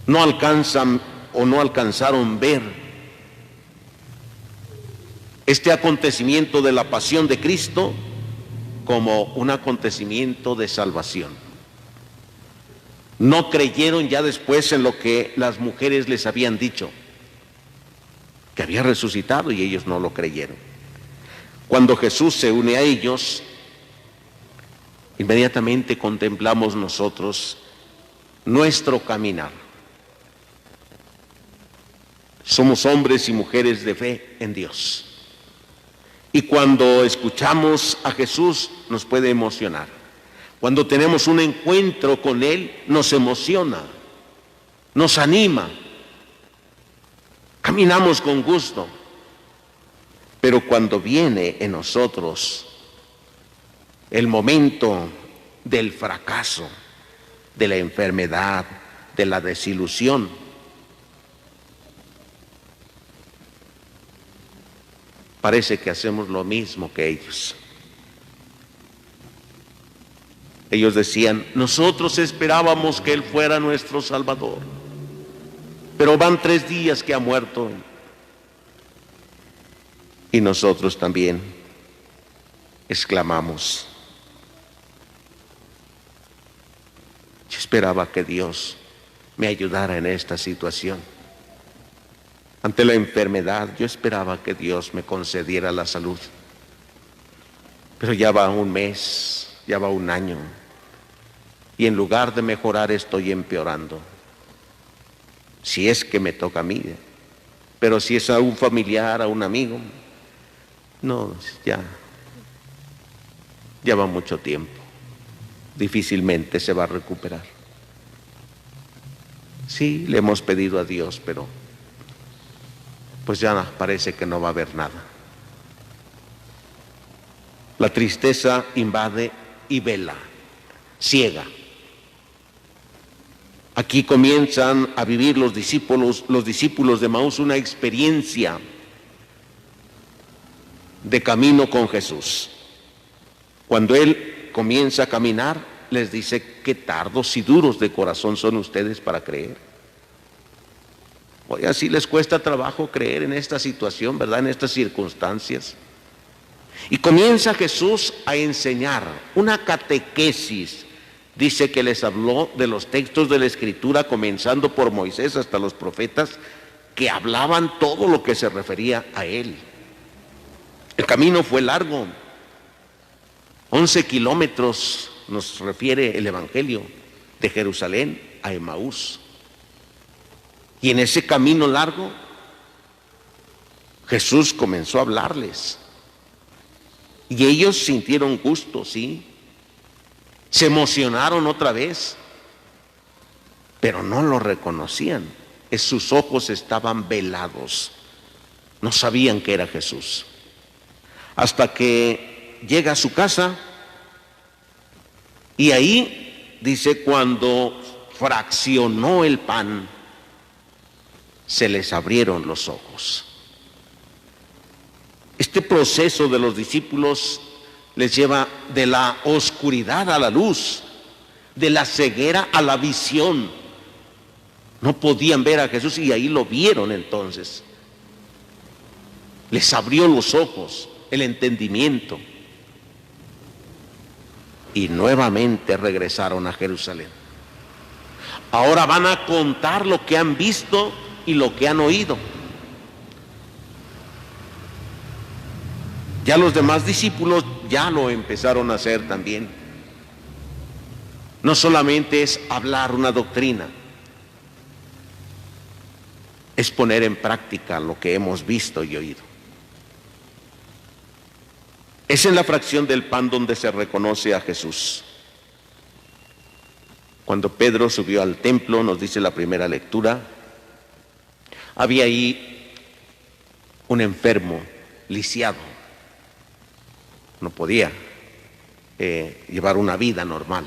No alcanzan o no alcanzaron ver este acontecimiento de la pasión de Cristo como un acontecimiento de salvación. No creyeron ya después en lo que las mujeres les habían dicho, que había resucitado, y ellos no lo creyeron. Cuando Jesús se une a ellos, inmediatamente contemplamos nosotros nuestro caminar. Somos hombres y mujeres de fe en Dios. Y cuando escuchamos a Jesús nos puede emocionar. Cuando tenemos un encuentro con Él nos emociona, nos anima. Caminamos con gusto. Pero cuando viene en nosotros el momento del fracaso, de la enfermedad, de la desilusión, parece que hacemos lo mismo que ellos. Ellos decían, nosotros esperábamos que Él fuera nuestro Salvador, pero van 3 días que ha muerto. Y nosotros también exclamamos, yo esperaba que Dios me ayudara en esta situación. Ante la enfermedad, yo esperaba que Dios me concediera la salud. Pero ya va 1 mes, ya va 1 año, y en lugar de mejorar estoy empeorando. Si es que me toca a mí, pero si es a un familiar, a un amigo, no, ya va mucho tiempo. Difícilmente se va a recuperar. Sí, le hemos pedido a Dios, pero pues ya parece que no va a haber nada. La tristeza invade y vela, ciega. Aquí comienzan a vivir los discípulos de Emaús una experiencia de camino con Jesús. Cuando Él comienza a caminar, les dice, qué tardos y duros de corazón son ustedes para creer. Oiga, sí les cuesta trabajo creer en esta situación, ¿verdad? En estas circunstancias. Y comienza Jesús a enseñar una catequesis. Dice que les habló de los textos de la Escritura, comenzando por Moisés hasta los profetas, que hablaban todo lo que se refería a Él. El camino fue largo, 11 kilómetros nos refiere el Evangelio, de Jerusalén a Emaús. Y en ese camino largo, Jesús comenzó a hablarles. Y ellos sintieron gusto, sí. Se emocionaron otra vez, pero no lo reconocían. Sus ojos estaban velados, no sabían que era Jesús. Hasta que llega a su casa, y ahí dice, cuando fraccionó el pan, se les abrieron los ojos. Este proceso de los discípulos les lleva de la oscuridad a la luz, de la ceguera a la visión. No podían ver a Jesús y ahí lo vieron entonces. Les abrió los ojos, el entendimiento. Y nuevamente regresaron a Jerusalén. Ahora van a contar lo que han visto y lo que han oído. Ya los demás discípulos ya lo empezaron a hacer también. No solamente es hablar una doctrina, es poner en práctica lo que hemos visto y oído. Es en la fracción del pan donde se reconoce a Jesús. Cuando Pedro subió al templo, nos dice la primera lectura, había ahí un enfermo, lisiado. No podía llevar una vida normal.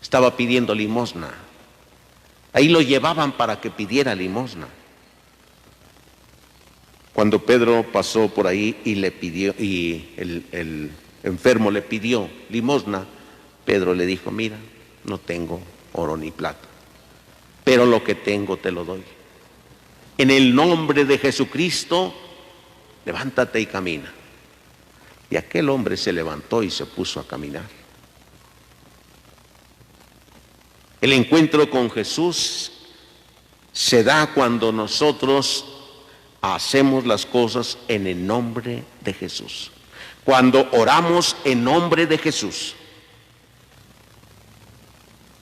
Estaba pidiendo limosna. Ahí lo llevaban para que pidiera limosna. Cuando Pedro pasó por ahí y le pidió, y el enfermo le pidió limosna, Pedro le dijo, mira, no tengo oro ni plata, pero lo que tengo te lo doy. En el nombre de Jesucristo, levántate y camina. Y aquel hombre se levantó y se puso a caminar. El encuentro con Jesús se da cuando nosotros hacemos las cosas en el nombre de Jesús. Cuando oramos en nombre de Jesús.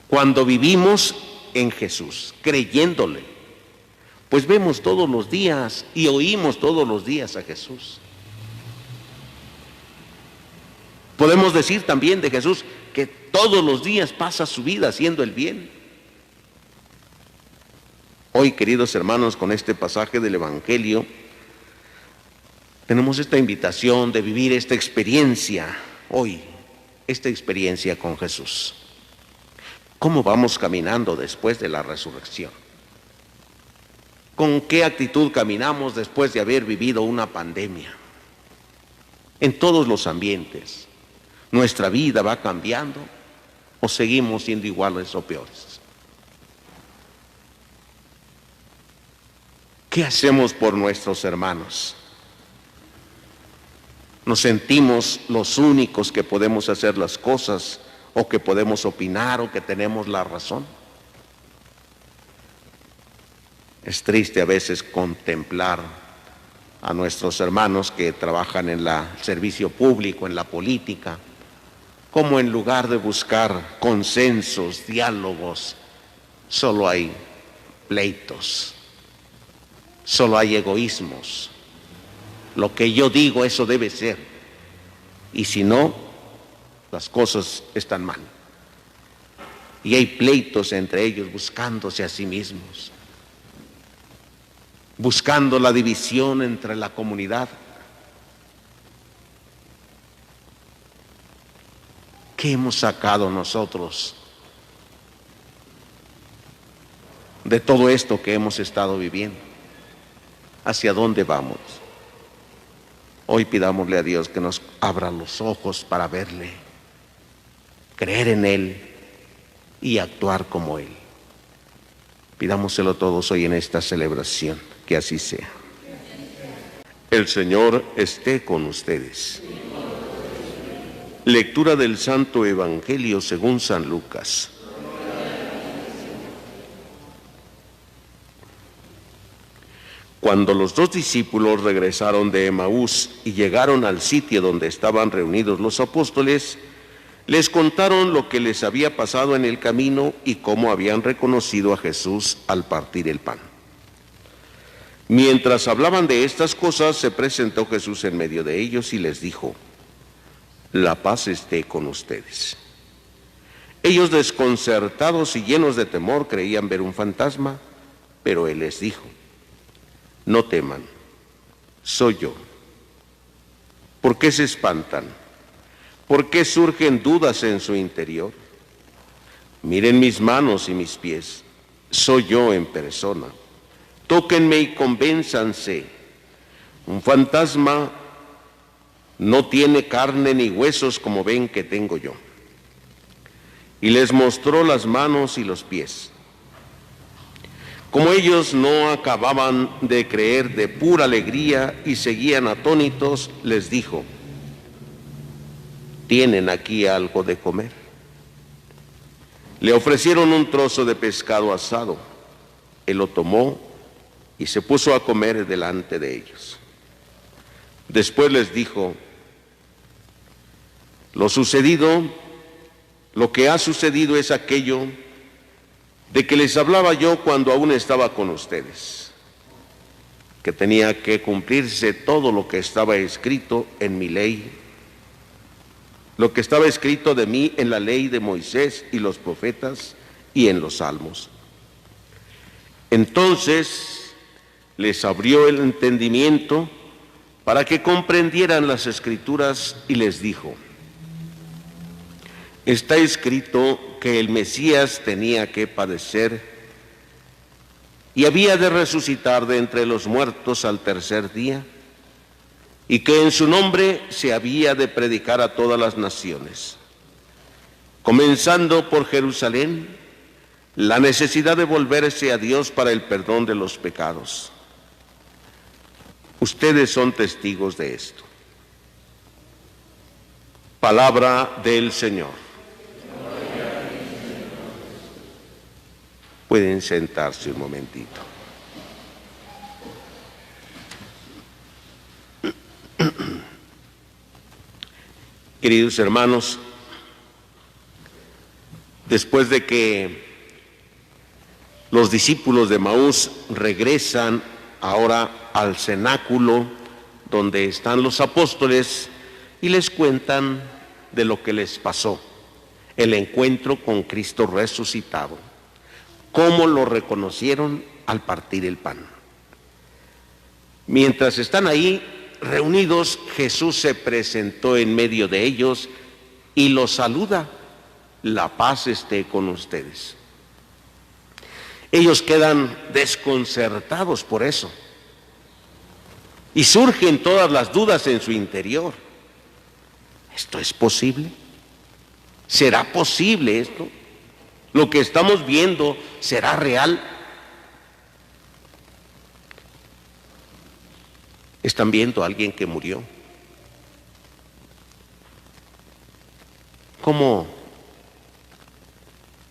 Cuando vivimos en Jesús, creyéndole. Pues vemos todos los días y oímos todos los días a Jesús. Podemos decir también de Jesús que todos los días pasa su vida haciendo el bien. Hoy, queridos hermanos, con este pasaje del Evangelio, tenemos esta invitación de vivir esta experiencia hoy, esta experiencia con Jesús. ¿Cómo vamos caminando después de la resurrección? ¿Con qué actitud caminamos después de haber vivido una pandemia? En todos los ambientes, ¿nuestra vida va cambiando o seguimos siendo iguales o peores? ¿Qué hacemos por nuestros hermanos? ¿Nos sentimos los únicos que podemos hacer las cosas o que podemos opinar o que tenemos la razón? Es triste a veces contemplar a nuestros hermanos que trabajan en el servicio público, en la política, como en lugar de buscar consensos, diálogos, solo hay pleitos, solo hay egoísmos. Lo que yo digo, eso debe ser. Y si no, las cosas están mal. Y hay pleitos entre ellos buscándose a sí mismos, buscando la división entre la comunidad. ¿Qué hemos sacado nosotros de todo esto que hemos estado viviendo? ¿Hacia dónde vamos? Hoy pidámosle a Dios que nos abra los ojos para verle, creer en Él y actuar como Él. Pidámoselo todos hoy en esta celebración, que así sea. El Señor esté con ustedes. Lectura del Santo Evangelio según San Lucas. Cuando los dos discípulos regresaron de Emaús y llegaron al sitio donde estaban reunidos los apóstoles, les contaron lo que les había pasado en el camino y cómo habían reconocido a Jesús al partir el pan. Mientras hablaban de estas cosas, se presentó Jesús en medio de ellos y les dijo: la paz esté con ustedes. Ellos, desconcertados y llenos de temor, creían ver un fantasma, pero Él les dijo: no teman, soy yo. ¿Por qué se espantan? ¿Por qué surgen dudas en su interior? Miren mis manos y mis pies, soy yo en persona. Tóquenme y convénzanse. Un fantasma no tiene carne ni huesos como ven que tengo yo. Y les mostró las manos y los pies. Como ellos no acababan de creer de pura alegría y seguían atónitos, les dijo: ¿tienen aquí algo de comer? Le ofrecieron un trozo de pescado asado. Él lo tomó y se puso a comer delante de ellos. Después les dijo: lo que ha sucedido es aquello de que les hablaba yo cuando aún estaba con ustedes, que tenía que cumplirse todo lo que estaba escrito en mi ley, lo que estaba escrito de mí en la ley de Moisés y los profetas y en los salmos. Entonces les abrió el entendimiento para que comprendieran las Escrituras y les dijo: está escrito que el Mesías tenía que padecer y había de resucitar de entre los muertos al tercer día, y que en su nombre se había de predicar a todas las naciones, comenzando por Jerusalén, la necesidad de volverse a Dios para el perdón de los pecados. Ustedes son testigos de esto. Palabra del Señor. Pueden sentarse un momentito. Queridos hermanos, después de que los discípulos de Maús regresan ahora al cenáculo donde están los apóstoles y les cuentan de lo que les pasó, el encuentro con Cristo resucitado, cómo lo reconocieron al partir el pan. Mientras están ahí reunidos, Jesús se presentó en medio de ellos y los saluda: la paz esté con ustedes. Ellos quedan desconcertados por eso y surgen todas las dudas en su interior. ¿Esto es posible? ¿Será posible esto? ¿Lo que estamos viendo será real? ¿Están viendo a alguien que murió? ¿Cómo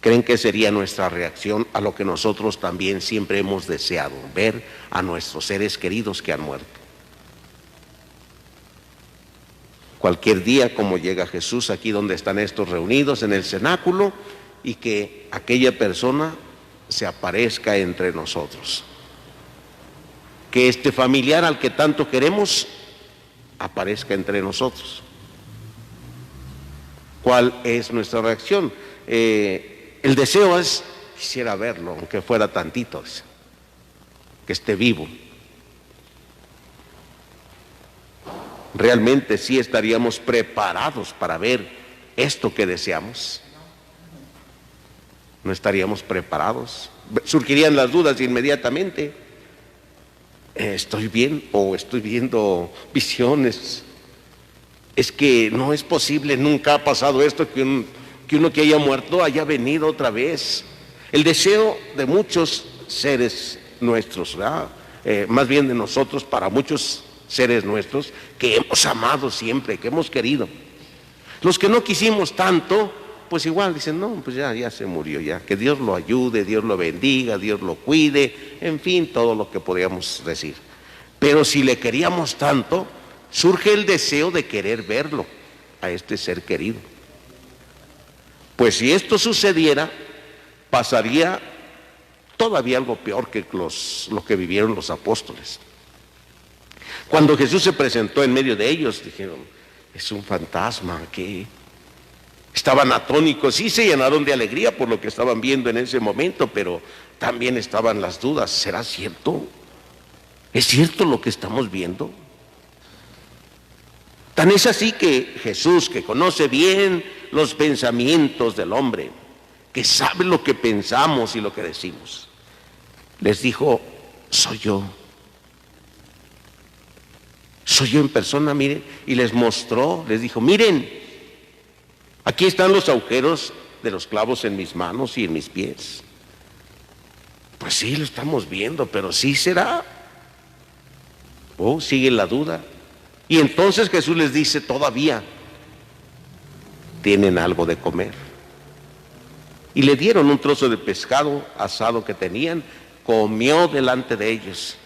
creen que sería nuestra reacción a lo que nosotros también siempre hemos deseado, ver a nuestros seres queridos que han muerto? Cualquier día, como llega Jesús aquí donde están estos reunidos en el cenáculo, y que aquella persona se aparezca entre nosotros. Que este familiar al que tanto queremos aparezca entre nosotros. ¿Cuál es nuestra reacción? El deseo es: quisiera verlo, aunque fuera tantito, que esté vivo. ¿Realmente sí estaríamos preparados para ver esto que deseamos? ¿No estaríamos preparados? Surgirían las dudas inmediatamente. ¿Estoy bien o estoy viendo visiones? Es que no es posible, nunca ha pasado esto, que uno que haya muerto haya venido otra vez. El deseo de muchos seres nuestros, ¿verdad? Más bien de nosotros, para muchos seres nuestros que hemos amado siempre, que hemos querido. Los que no quisimos tanto, pues igual dicen: no, pues ya se murió, ya, que Dios lo ayude, Dios lo bendiga, Dios lo cuide, en fin, todo lo que podíamos decir. Pero si le queríamos tanto, surge el deseo de querer verlo, a este ser querido. Pues si esto sucediera, pasaría todavía algo peor que lo que vivieron los apóstoles. Cuando Jesús se presentó en medio de ellos, dijeron: es un fantasma, ¿qué? Estaban atónicos y se llenaron de alegría por lo que estaban viendo en ese momento, pero también estaban las dudas: ¿será cierto? ¿Es cierto lo que estamos viendo? Tan es así que Jesús, que conoce bien los pensamientos del hombre, que sabe lo que pensamos y lo que decimos, les dijo: soy yo. Soy yo en persona, miren. Y les mostró, les dijo: miren, aquí están los agujeros de los clavos en mis manos y en mis pies. Pues sí, lo estamos viendo, pero ¿sí será? Oh, sigue la duda. Y entonces Jesús les dice: todavía tienen algo de comer. Y le dieron un trozo de pescado asado que tenían, comió delante de ellos.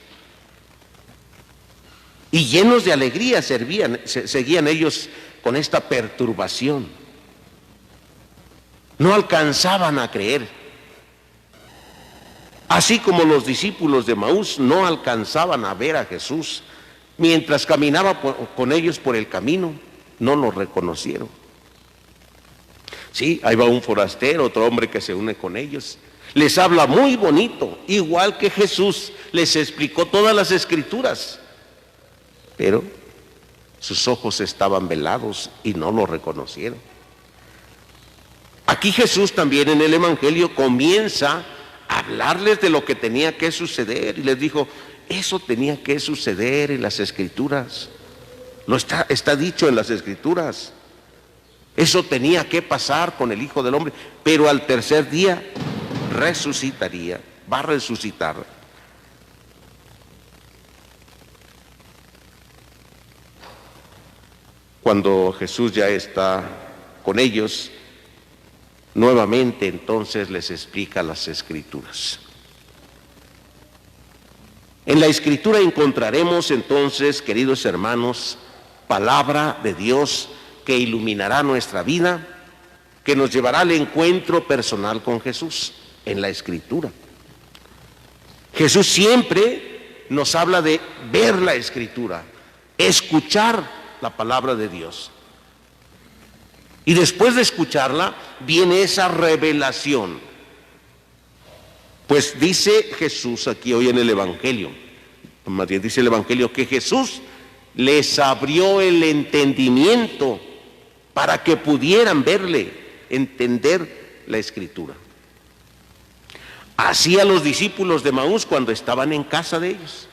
Y llenos de alegría seguían ellos con esta perturbación. No alcanzaban a creer. Así como los discípulos de Maús no alcanzaban a ver a Jesús, mientras caminaba con ellos por el camino, no lo reconocieron. Sí, ahí va un forastero, otro hombre que se une con ellos. Les habla muy bonito, igual que Jesús les explicó todas las escrituras. Pero sus ojos estaban velados y no lo reconocieron. Aquí Jesús también en el Evangelio comienza a hablarles de lo que tenía que suceder y les dijo: eso tenía que suceder en las Escrituras. Está dicho en las Escrituras. Eso tenía que pasar con el Hijo del Hombre, pero al tercer día resucitaría, va a resucitar. Cuando Jesús ya está con ellos, nuevamente entonces les explica las Escrituras. En la Escritura encontraremos entonces, queridos hermanos, palabra de Dios que iluminará nuestra vida, que nos llevará al encuentro personal con Jesús en la Escritura. Jesús siempre nos habla de ver la Escritura, escuchar la palabra de Dios. Y después de escucharla, viene esa revelación. Pues dice Jesús aquí hoy en el Evangelio, más bien dice el Evangelio que Jesús les abrió el entendimiento para que pudieran verle, entender la Escritura. Así a los discípulos de Maús cuando estaban en casa de ellos.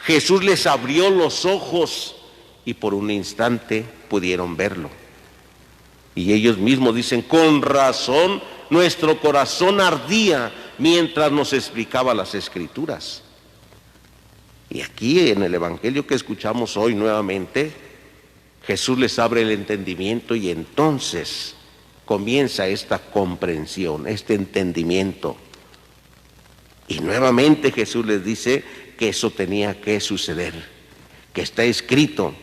Jesús les abrió los ojos y por un instante pudieron verlo. Y ellos mismos dicen, con razón nuestro corazón ardía mientras nos explicaba las Escrituras. Y aquí en el Evangelio que escuchamos hoy nuevamente, Jesús les abre el entendimiento y entonces comienza esta comprensión, este entendimiento. Y nuevamente Jesús les dice que eso tenía que suceder, que está escrito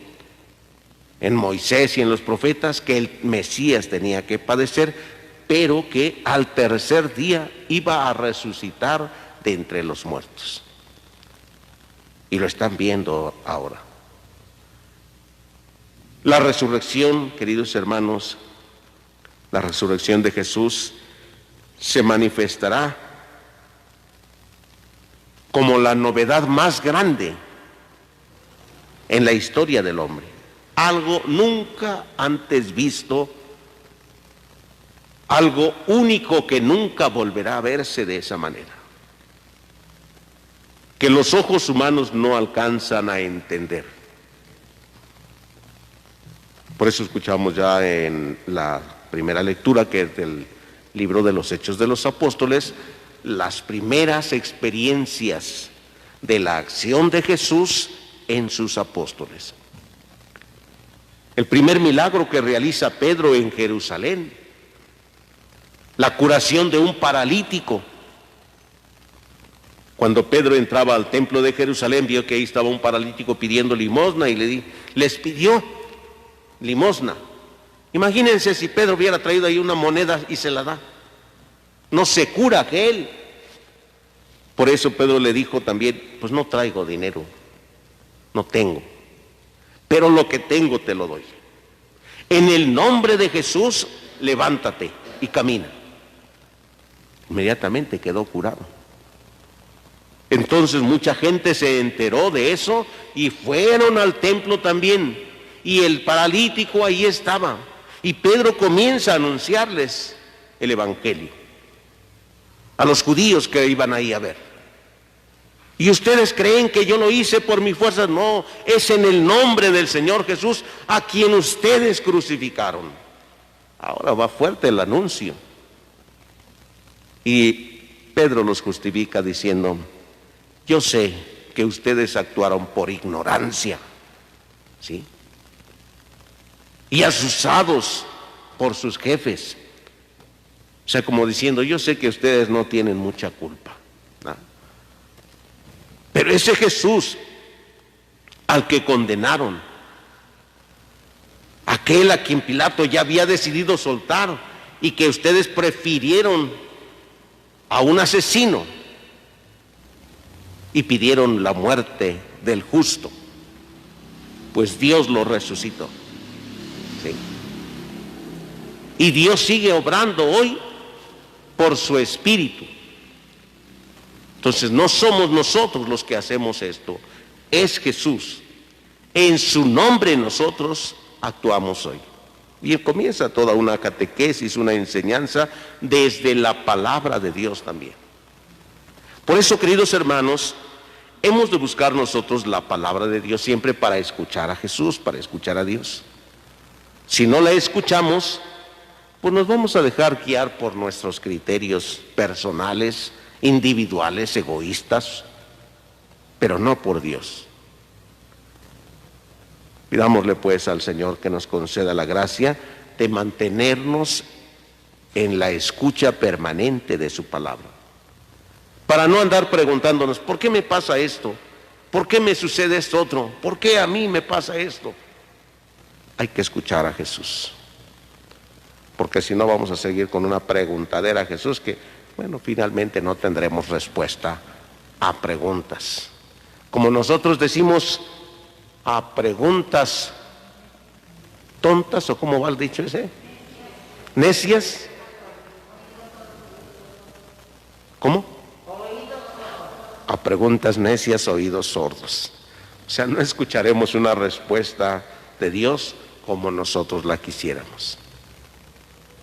en Moisés y en los profetas que el Mesías tenía que padecer, pero que al tercer día iba a resucitar de entre los muertos. Y lo están viendo ahora. La resurrección, queridos hermanos, la resurrección de Jesús se manifestará como la novedad más grande en la historia del hombre. Algo nunca antes visto, algo único que nunca volverá a verse de esa manera, que los ojos humanos no alcanzan a entender. Por eso escuchamos ya en la primera lectura, que es del libro de los Hechos de los Apóstoles, las primeras experiencias de la acción de Jesús en sus apóstoles. El primer milagro que realiza Pedro en Jerusalén, la curación de un paralítico. Cuando Pedro entraba al templo de Jerusalén, vio que ahí estaba un paralítico pidiendo limosna y les pidió limosna. Imagínense si Pedro hubiera traído ahí una moneda y se la da. No se cura aquel. Por eso Pedro le dijo también, pues no traigo dinero, no tengo, pero lo que tengo te lo doy. En el nombre de Jesús, levántate y camina. Inmediatamente quedó curado. Entonces mucha gente se enteró de eso y fueron al templo también. Y el paralítico ahí estaba. Y Pedro comienza a anunciarles el Evangelio a los judíos que iban ahí a ver. ¿Y ustedes creen que yo lo hice por mi fuerza? No, es en el nombre del Señor Jesús a quien ustedes crucificaron. Ahora va fuerte el anuncio. Y Pedro los justifica diciendo, yo sé que ustedes actuaron por ignorancia, ¿sí? Y asusados por sus jefes. O sea, como diciendo, yo sé que ustedes no tienen mucha culpa, ¿no? Pero ese Jesús al que condenaron, aquel a quien Pilato ya había decidido soltar y que ustedes prefirieron a un asesino y pidieron la muerte del justo, pues Dios lo resucitó, ¿sí? Y Dios sigue obrando hoy por su Espíritu. Entonces no somos nosotros los que hacemos esto, es Jesús. En su nombre nosotros actuamos hoy. Y comienza toda una catequesis, una enseñanza desde la palabra de Dios también. Por eso, queridos hermanos, hemos de buscar nosotros la palabra de Dios siempre para escuchar a Jesús, para escuchar a Dios. Si no la escuchamos, pues nos vamos a dejar guiar por nuestros criterios personales, individuales, egoístas, pero no por Dios. Pidámosle pues al Señor que nos conceda la gracia de mantenernos en la escucha permanente de su palabra, para no andar preguntándonos, ¿por qué me pasa esto? ¿Por qué me sucede esto otro? ¿Por qué a mí me pasa esto? Hay que escuchar a Jesús, porque si no vamos a seguir con una preguntadera a Jesús que, bueno, finalmente no tendremos respuesta a preguntas. Como nosotros decimos, a preguntas tontas, o ¿cómo va el dicho ese? Necias. ¿Cómo? A preguntas necias, oídos sordos. O sea, no escucharemos una respuesta de Dios como nosotros la quisiéramos.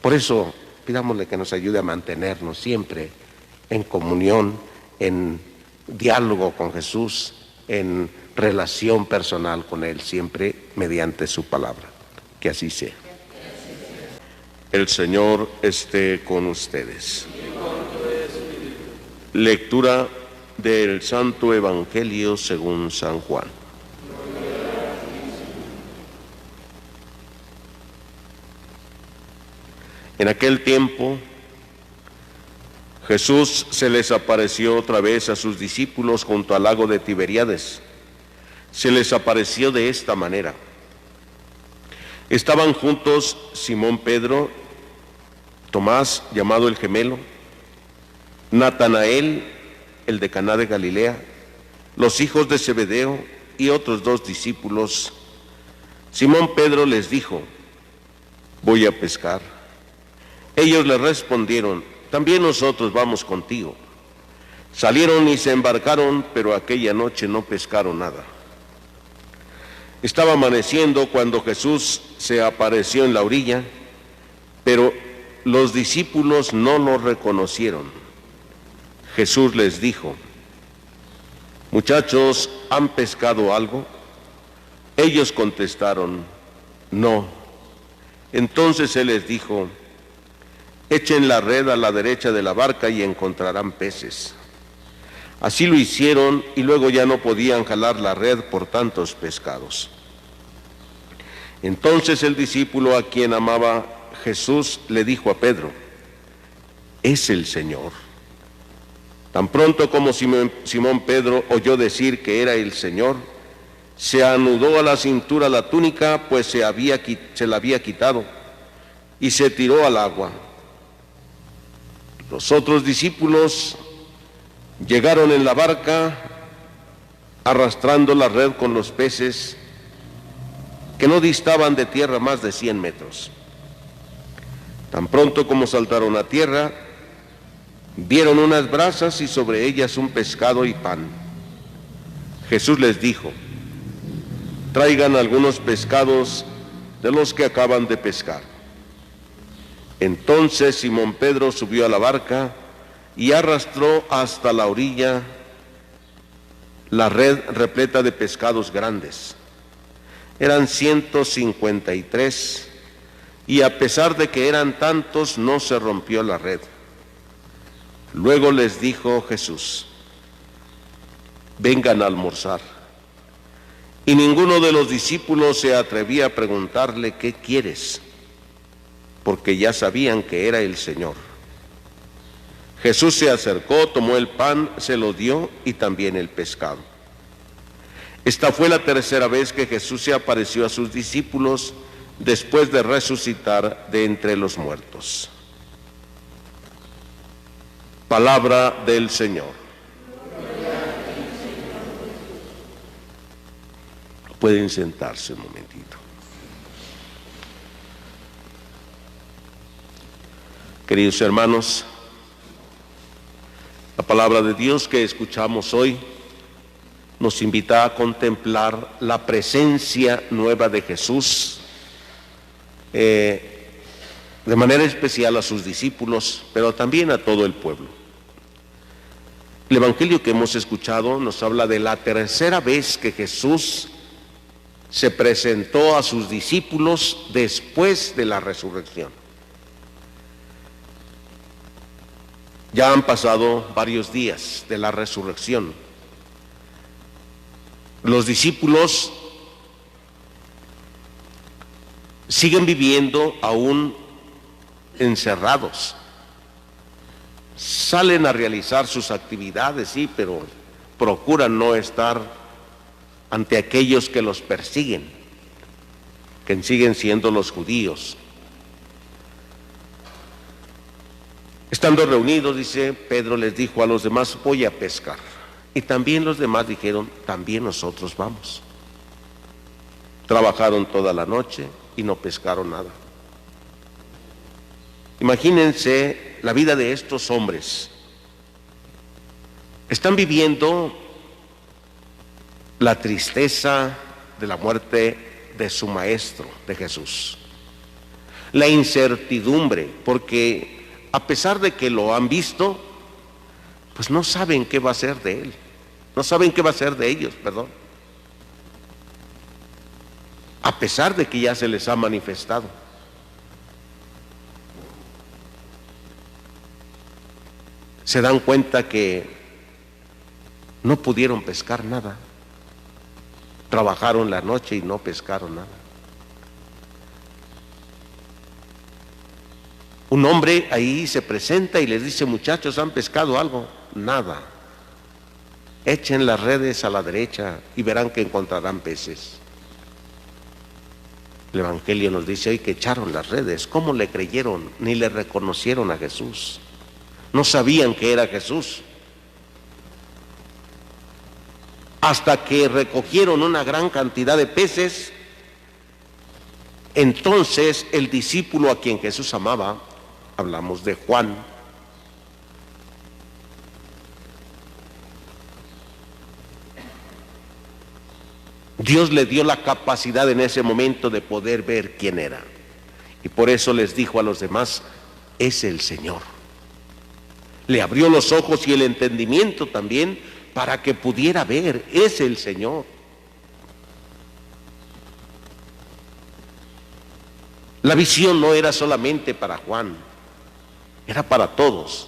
Por eso, pidámosle que nos ayude a mantenernos siempre en comunión, en diálogo con Jesús, en relación personal con Él, siempre mediante su palabra. Que así sea. El Señor esté con ustedes. Lectura del Santo Evangelio según San Juan. En aquel tiempo, Jesús se les apareció otra vez a sus discípulos junto al lago de Tiberíades. Se les apareció de esta manera. Estaban juntos Simón Pedro, Tomás, llamado el gemelo, Natanael, el de Caná de Galilea, los hijos de Zebedeo y otros 2 discípulos. Simón Pedro les dijo, voy a pescar. Ellos le respondieron, también nosotros vamos contigo. Salieron y se embarcaron, pero aquella noche no pescaron nada. Estaba amaneciendo cuando Jesús se apareció en la orilla, pero los discípulos no lo reconocieron. Jesús les dijo, muchachos, ¿han pescado algo? Ellos contestaron, no. Entonces Él les dijo, echen la red a la derecha de la barca y encontrarán peces. Así lo hicieron y luego ya no podían jalar la red por tantos pescados. Entonces el discípulo a quien amaba Jesús le dijo a Pedro, es el Señor. Tan pronto como Simón Pedro oyó decir que era el Señor, se anudó a la cintura la túnica, pues se la había quitado, y se tiró al agua. Los otros discípulos llegaron en la barca arrastrando la red con los peces que no distaban de tierra más de 100 metros. Tan pronto como saltaron a tierra, vieron unas brasas y sobre ellas un pescado y pan. Jesús les dijo, traigan algunos pescados de los que acaban de pescar. Entonces Simón Pedro subió a la barca y arrastró hasta la orilla la red repleta de pescados grandes. Eran 153, y a pesar de que eran tantos, no se rompió la red. Luego les dijo Jesús, vengan a almorzar. Y ninguno de los discípulos se atrevía a preguntarle, ¿qué quieres? Porque ya sabían que era el Señor. Jesús se acercó, tomó el pan, se lo dio y también el pescado. Esta fue la tercera vez que Jesús se apareció a sus discípulos después de resucitar de entre los muertos. Palabra del Señor. Pueden sentarse un momentito. Queridos hermanos, la palabra de Dios que escuchamos hoy nos invita a contemplar la presencia nueva de Jesús, de manera especial a sus discípulos, pero también a todo el pueblo. El Evangelio que hemos escuchado nos habla de la tercera vez que Jesús se presentó a sus discípulos después de la resurrección. Ya han pasado varios días de la resurrección. Los discípulos siguen viviendo aún encerrados. Salen a realizar sus actividades, sí, pero procuran no estar ante aquellos que los persiguen, que siguen siendo los judíos. Estando reunidos, dice, Pedro les dijo a los demás, voy a pescar. Y también los demás dijeron, también nosotros vamos. Trabajaron toda la noche y no pescaron nada. Imagínense la vida de estos hombres. Están viviendo la tristeza de la muerte de su maestro, de Jesús. La incertidumbre, porque a pesar de que lo han visto, pues no saben qué va a ser de él. No saben qué va a ser de ellos, perdón. A pesar de que ya se les ha manifestado. Se dan cuenta que no pudieron pescar nada. Trabajaron la noche y no pescaron nada. Un hombre ahí se presenta y les dice, muchachos, ¿han pescado algo? Nada. Echen las redes a la derecha y verán que encontrarán peces. El Evangelio nos dice hoy que echaron las redes. ¿Cómo le creyeron? Ni le reconocieron a Jesús. No sabían que era Jesús. Hasta que recogieron una gran cantidad de peces, entonces el discípulo a quien Jesús amaba, hablamos de Juan, Dios le dio la capacidad en ese momento de poder ver quién era. Y por eso les dijo a los demás, es el Señor. Le abrió los ojos y el entendimiento también para que pudiera ver, es el Señor. La visión no era solamente para Juan, era para todos.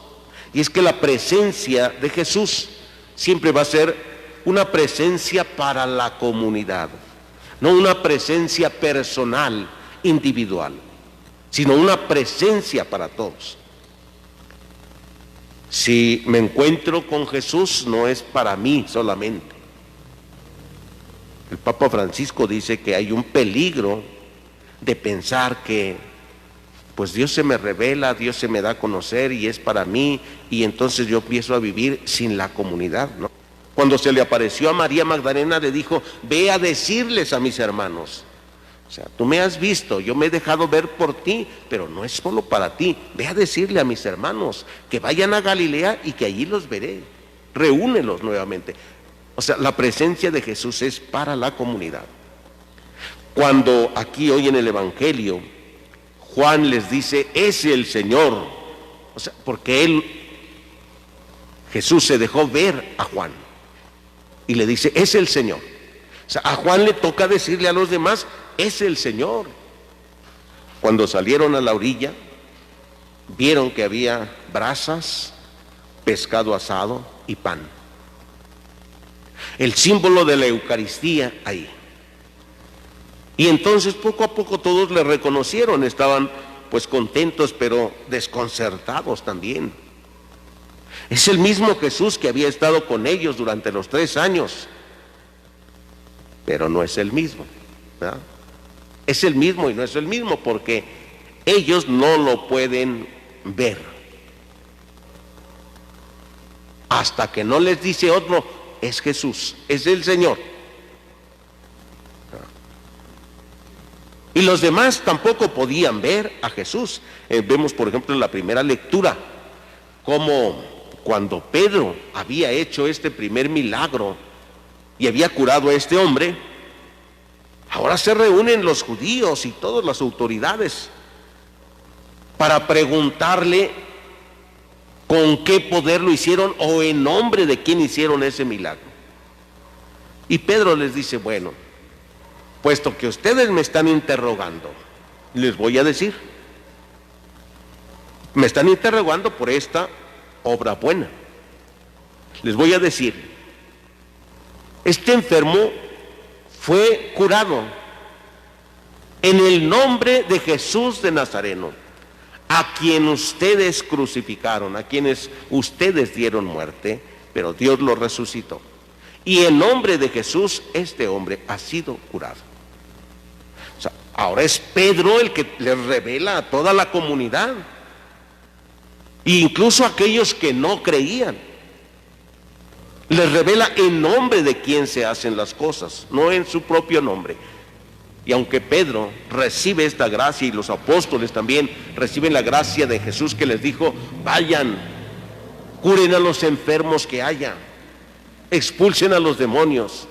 Y es que la presencia de Jesús siempre va a ser una presencia para la comunidad, no una presencia personal, individual, sino una presencia para todos. Si me encuentro con Jesús, no es para mí solamente. El Papa Francisco dice que hay un peligro de pensar que pues Dios se me revela, Dios se me da a conocer y es para mí, y entonces yo empiezo a vivir sin la comunidad, ¿no? Cuando se le apareció a María Magdalena, le dijo, ve a decirles a mis hermanos. O sea, tú me has visto, yo me he dejado ver por ti, pero no es solo para ti. Ve a decirle a mis hermanos que vayan a Galilea y que allí los veré. Reúnelos nuevamente. O sea, la presencia de Jesús es para la comunidad. Cuando aquí hoy en el Evangelio, Juan les dice, es el Señor. O sea, porque Jesús se dejó ver a Juan. Y le dice, es el Señor. O sea, a Juan le toca decirle a los demás, es el Señor. Cuando salieron a la orilla, vieron que había brasas, pescado asado y pan. El símbolo de la Eucaristía ahí. Y entonces poco a poco todos le reconocieron, estaban pues contentos pero desconcertados también. Es el mismo Jesús que había estado con ellos durante los 3 años, pero no es el mismo, ¿verdad? Es el mismo y no es el mismo porque ellos no lo pueden ver. Hasta que no les dice otro, es Jesús, es el Señor. Y los demás tampoco podían ver a Jesús. Vemos, por ejemplo, en la primera lectura, cómo cuando Pedro había hecho este primer milagro y había curado a este hombre, ahora se reúnen los judíos y todas las autoridades para preguntarle con qué poder lo hicieron o en nombre de quién hicieron ese milagro. Y Pedro les dice, bueno, puesto que ustedes me están interrogando, les voy a decir, me están interrogando por esta obra buena. Les voy a decir, este enfermo fue curado en el nombre de Jesús de Nazareno, a quien ustedes crucificaron, a quienes ustedes dieron muerte, pero Dios lo resucitó. Y en nombre de Jesús, este hombre ha sido curado. O sea, ahora es Pedro el que les revela a toda la comunidad, e incluso a aquellos que no creían. Les revela en nombre de quién se hacen las cosas, no en su propio nombre. Y aunque Pedro recibe esta gracia, y los apóstoles también reciben la gracia de Jesús que les dijo: vayan, curen a los enfermos que haya, expulsen a los demonios,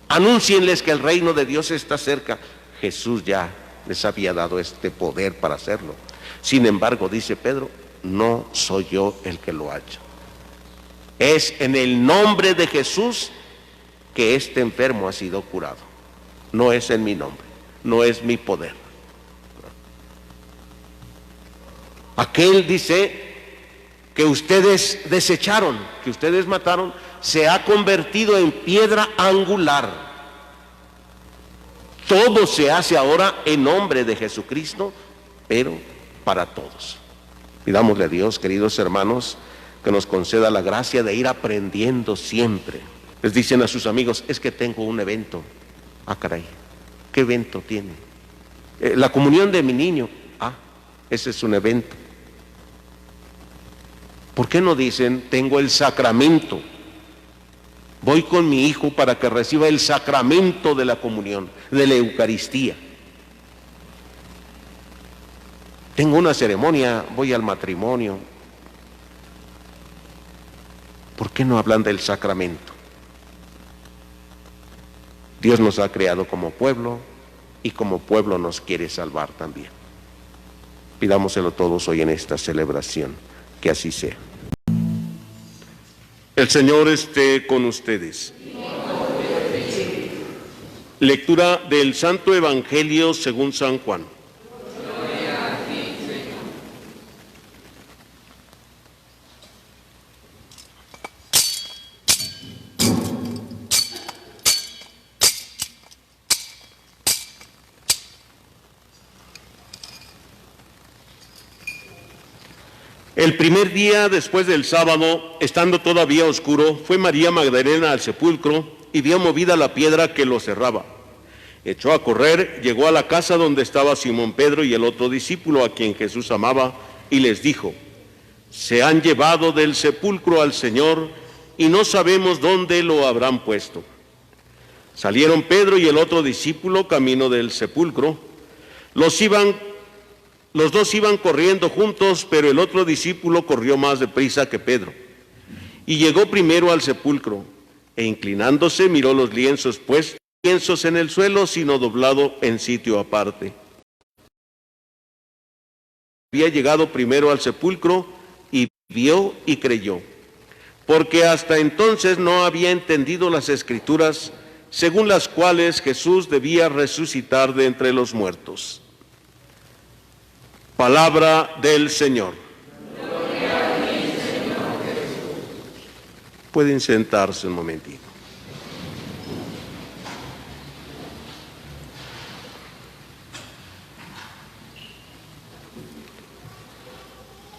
anúncienles que el reino de Dios está cerca. Jesús ya les había dado este poder para hacerlo. Sin embargo, dice Pedro, no soy yo el que lo ha hecho. Es en el nombre de Jesús que este enfermo ha sido curado. No es en mi nombre, no es mi poder. Aquel, dice, que ustedes desecharon, que ustedes mataron, se ha convertido en piedra angular. Todo se hace ahora en nombre de Jesucristo, pero para todos. Pidámosle a Dios, queridos hermanos, que nos conceda la gracia de ir aprendiendo siempre. Les dicen a sus amigos: es que tengo un evento. Ah, caray, ¿qué evento tiene? La comunión de mi niño. Ah, ese es un evento. ¿Por qué no dicen: tengo el sacramento? Voy con mi hijo para que reciba el sacramento de la comunión, de la Eucaristía. Tengo una ceremonia, voy al matrimonio. ¿Por qué no hablan del sacramento? Dios nos ha creado como pueblo y como pueblo nos quiere salvar también. Pidámoselo todos hoy en esta celebración, que así sea. El Señor esté con ustedes. Lectura del Santo Evangelio según San Juan. El primer día después del sábado, estando todavía oscuro, fue María Magdalena al sepulcro y vio movida la piedra que lo cerraba. Echó a correr, llegó a la casa donde estaba Simón Pedro y el otro discípulo a quien Jesús amaba, y les dijo: se han llevado del sepulcro al Señor y no sabemos dónde lo habrán puesto. Salieron Pedro y el otro discípulo camino del sepulcro. Los dos iban corriendo juntos, pero el otro discípulo corrió más deprisa que Pedro. Y llegó primero al sepulcro, e inclinándose miró los lienzos puestos, lienzos en el suelo, sino doblado en sitio aparte. Había llegado primero al sepulcro, y vio y creyó, porque hasta entonces no había entendido las Escrituras, según las cuales Jesús debía resucitar de entre los muertos. Palabra del Señor. Gloria a ti, Señor Jesús. Pueden sentarse un momentito.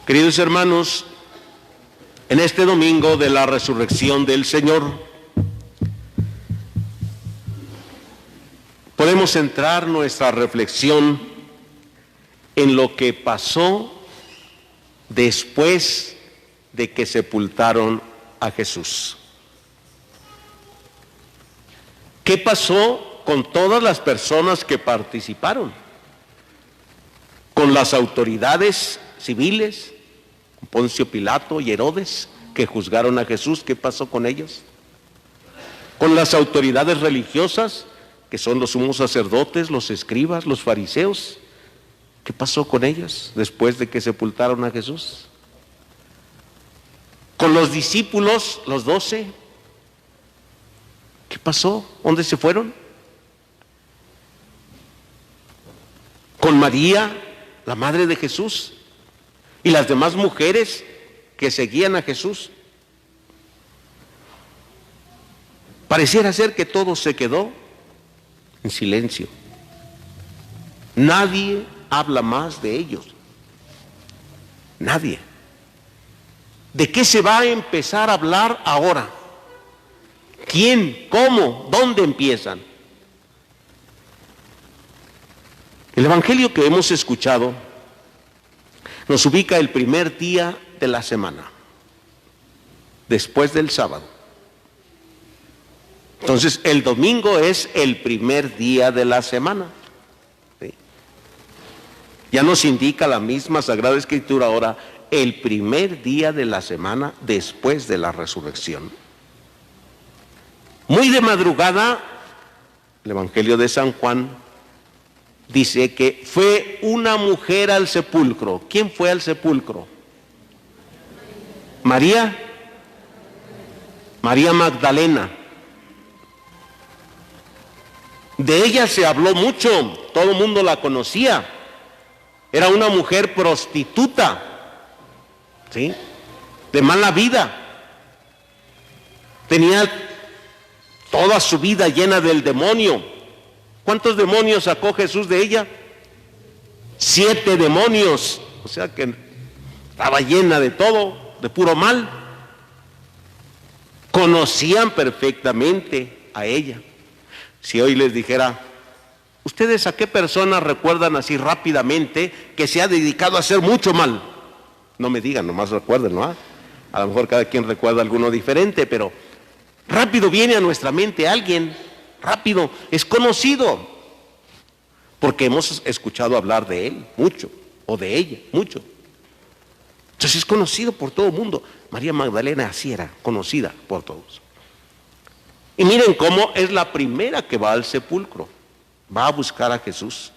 Queridos hermanos, en este domingo de la resurrección del Señor, podemos centrar nuestra reflexión en lo que pasó después de que sepultaron a Jesús. ¿Qué pasó con todas las personas que participaron? Con las autoridades civiles, Poncio Pilato y Herodes, que juzgaron a Jesús. ¿Qué pasó con ellos? Con las autoridades religiosas, que son los sumos sacerdotes, los escribas, los fariseos. ¿Qué pasó con ellos después de que sepultaron a Jesús? Con los discípulos, los 12. ¿Qué pasó? ¿Dónde se fueron? Con María, la madre de Jesús, y las demás mujeres que seguían a Jesús. Pareciera ser que todo se quedó en silencio. Nadie habla más de ellos. Nadie. ¿De qué se va a empezar a hablar ahora? ¿Quién? ¿Cómo? ¿Dónde empiezan? El evangelio que hemos escuchado nos ubica el primer día de la semana, después del sábado. Entonces, el domingo es el primer día de la semana. ¿Sí? Ya nos indica la misma Sagrada Escritura ahora, el primer día de la semana después de la resurrección. Muy de madrugada, el Evangelio de San Juan dice que fue una mujer al sepulcro. ¿Quién fue al sepulcro? María Magdalena. De ella se habló mucho, todo el mundo la conocía. Era una mujer prostituta, ¿sí? De mala vida. Tenía toda su vida llena del demonio. ¿Cuántos demonios sacó Jesús de ella? 7 demonios. O sea que estaba llena de todo, de puro mal. Conocían perfectamente a ella. Si hoy les dijera, ¿ustedes a qué persona recuerdan así rápidamente que se ha dedicado a hacer mucho mal? No me digan, nomás recuerden, ¿no? A lo mejor cada quien recuerda alguno diferente, pero rápido viene a nuestra mente alguien, rápido, es conocido, porque hemos escuchado hablar de él mucho, o de ella mucho. Entonces es conocido por todo el mundo. María Magdalena así era, conocida por todos. Y miren cómo es la primera que va al sepulcro, va a buscar a Jesús.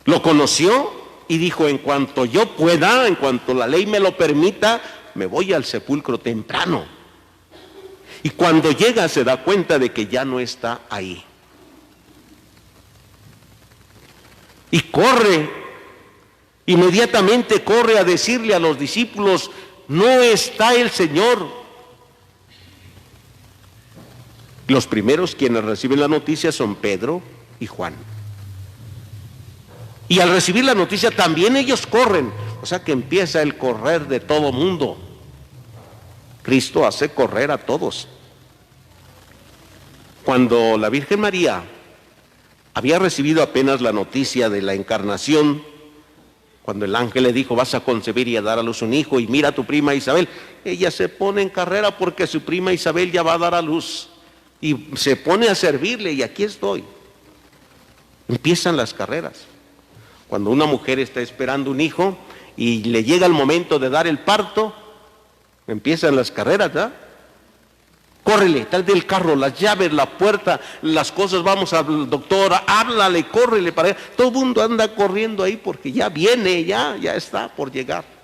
Lo conoció y dijo, en cuanto yo pueda, en cuanto la ley me lo permita, me voy al sepulcro temprano. Y cuando llega se da cuenta de que ya no está ahí. Y corre, inmediatamente corre a decirle a los discípulos, no está el Señor. Los primeros quienes reciben la noticia son Pedro y Juan. Y al recibir la noticia también ellos corren. O sea que empieza el correr de todo mundo. Cristo hace correr a todos. Cuando la Virgen María había recibido apenas la noticia de la encarnación, cuando el ángel le dijo, vas a concebir y a dar a luz un hijo, y mira a tu prima Isabel, ella se pone en carrera porque su prima Isabel ya va a dar a luz. Y se pone a servirle, y aquí estoy. Empiezan las carreras. Cuando una mujer está esperando un hijo y le llega el momento de dar el parto, empiezan las carreras, ¿verdad? Córrele, tal del carro, las llaves, la puerta, las cosas, vamos al doctor, háblale, córrele para allá. Todo el mundo anda corriendo ahí porque ya viene, ya está por llegar.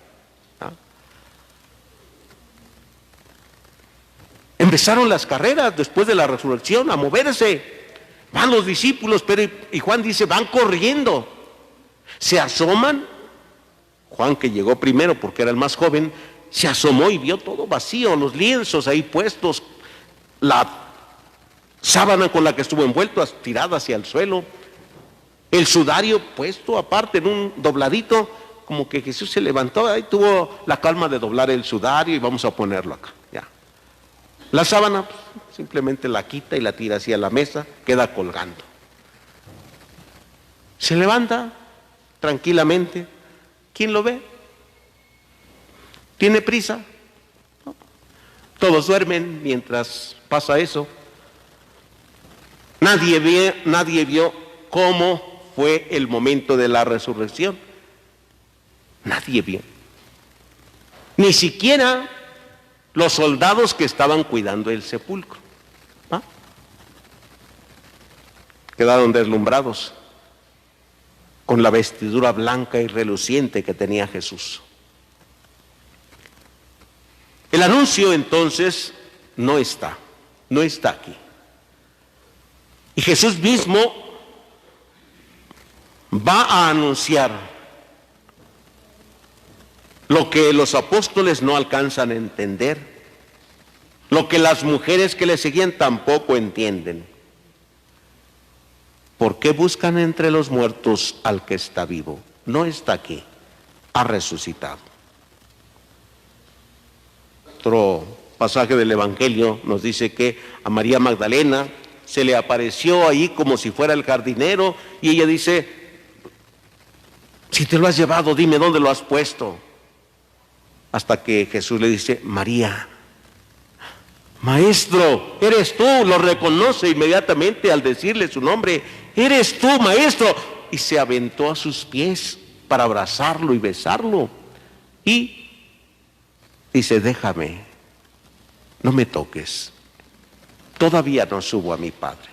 Empezaron las carreras después de la resurrección a moverse. Van los discípulos, Pedro y Juan dice, van corriendo. Se asoman. Juan, que llegó primero porque era el más joven, se asomó y vio todo vacío, los lienzos ahí puestos, la sábana con la que estuvo envuelto tirada hacia el suelo, el sudario puesto aparte en un dobladito, como que Jesús se levantó, ahí tuvo la calma de doblar el sudario y vamos a ponerlo acá, ya. La sábana simplemente la quita y la tira hacia la mesa, queda colgando. Se levanta tranquilamente. ¿Quién lo ve? ¿Tiene prisa? No. Todos duermen mientras pasa eso. Nadie vio cómo fue el momento de la resurrección. Nadie vio. Ni siquiera los soldados que estaban cuidando el sepulcro. Quedaron deslumbrados con la vestidura blanca y reluciente que tenía Jesús. El anuncio entonces no está aquí. Y Jesús mismo va a anunciar lo que los apóstoles no alcanzan a entender, lo que las mujeres que le seguían tampoco entienden. ¿por qué buscan entre los muertos al que está vivo? No está aquí, ha resucitado. Otro pasaje del Evangelio nos dice que a María Magdalena se le apareció ahí como si fuera el jardinero y ella dice: si te lo has llevado, dime dónde lo has puesto. Hasta que Jesús le dice: María. Maestro, eres tú. Lo reconoce inmediatamente al decirle su nombre: eres tú, maestro. Y se aventó a sus pies para abrazarlo y besarlo. Y dice: déjame, no me toques, todavía no subo a mi Padre.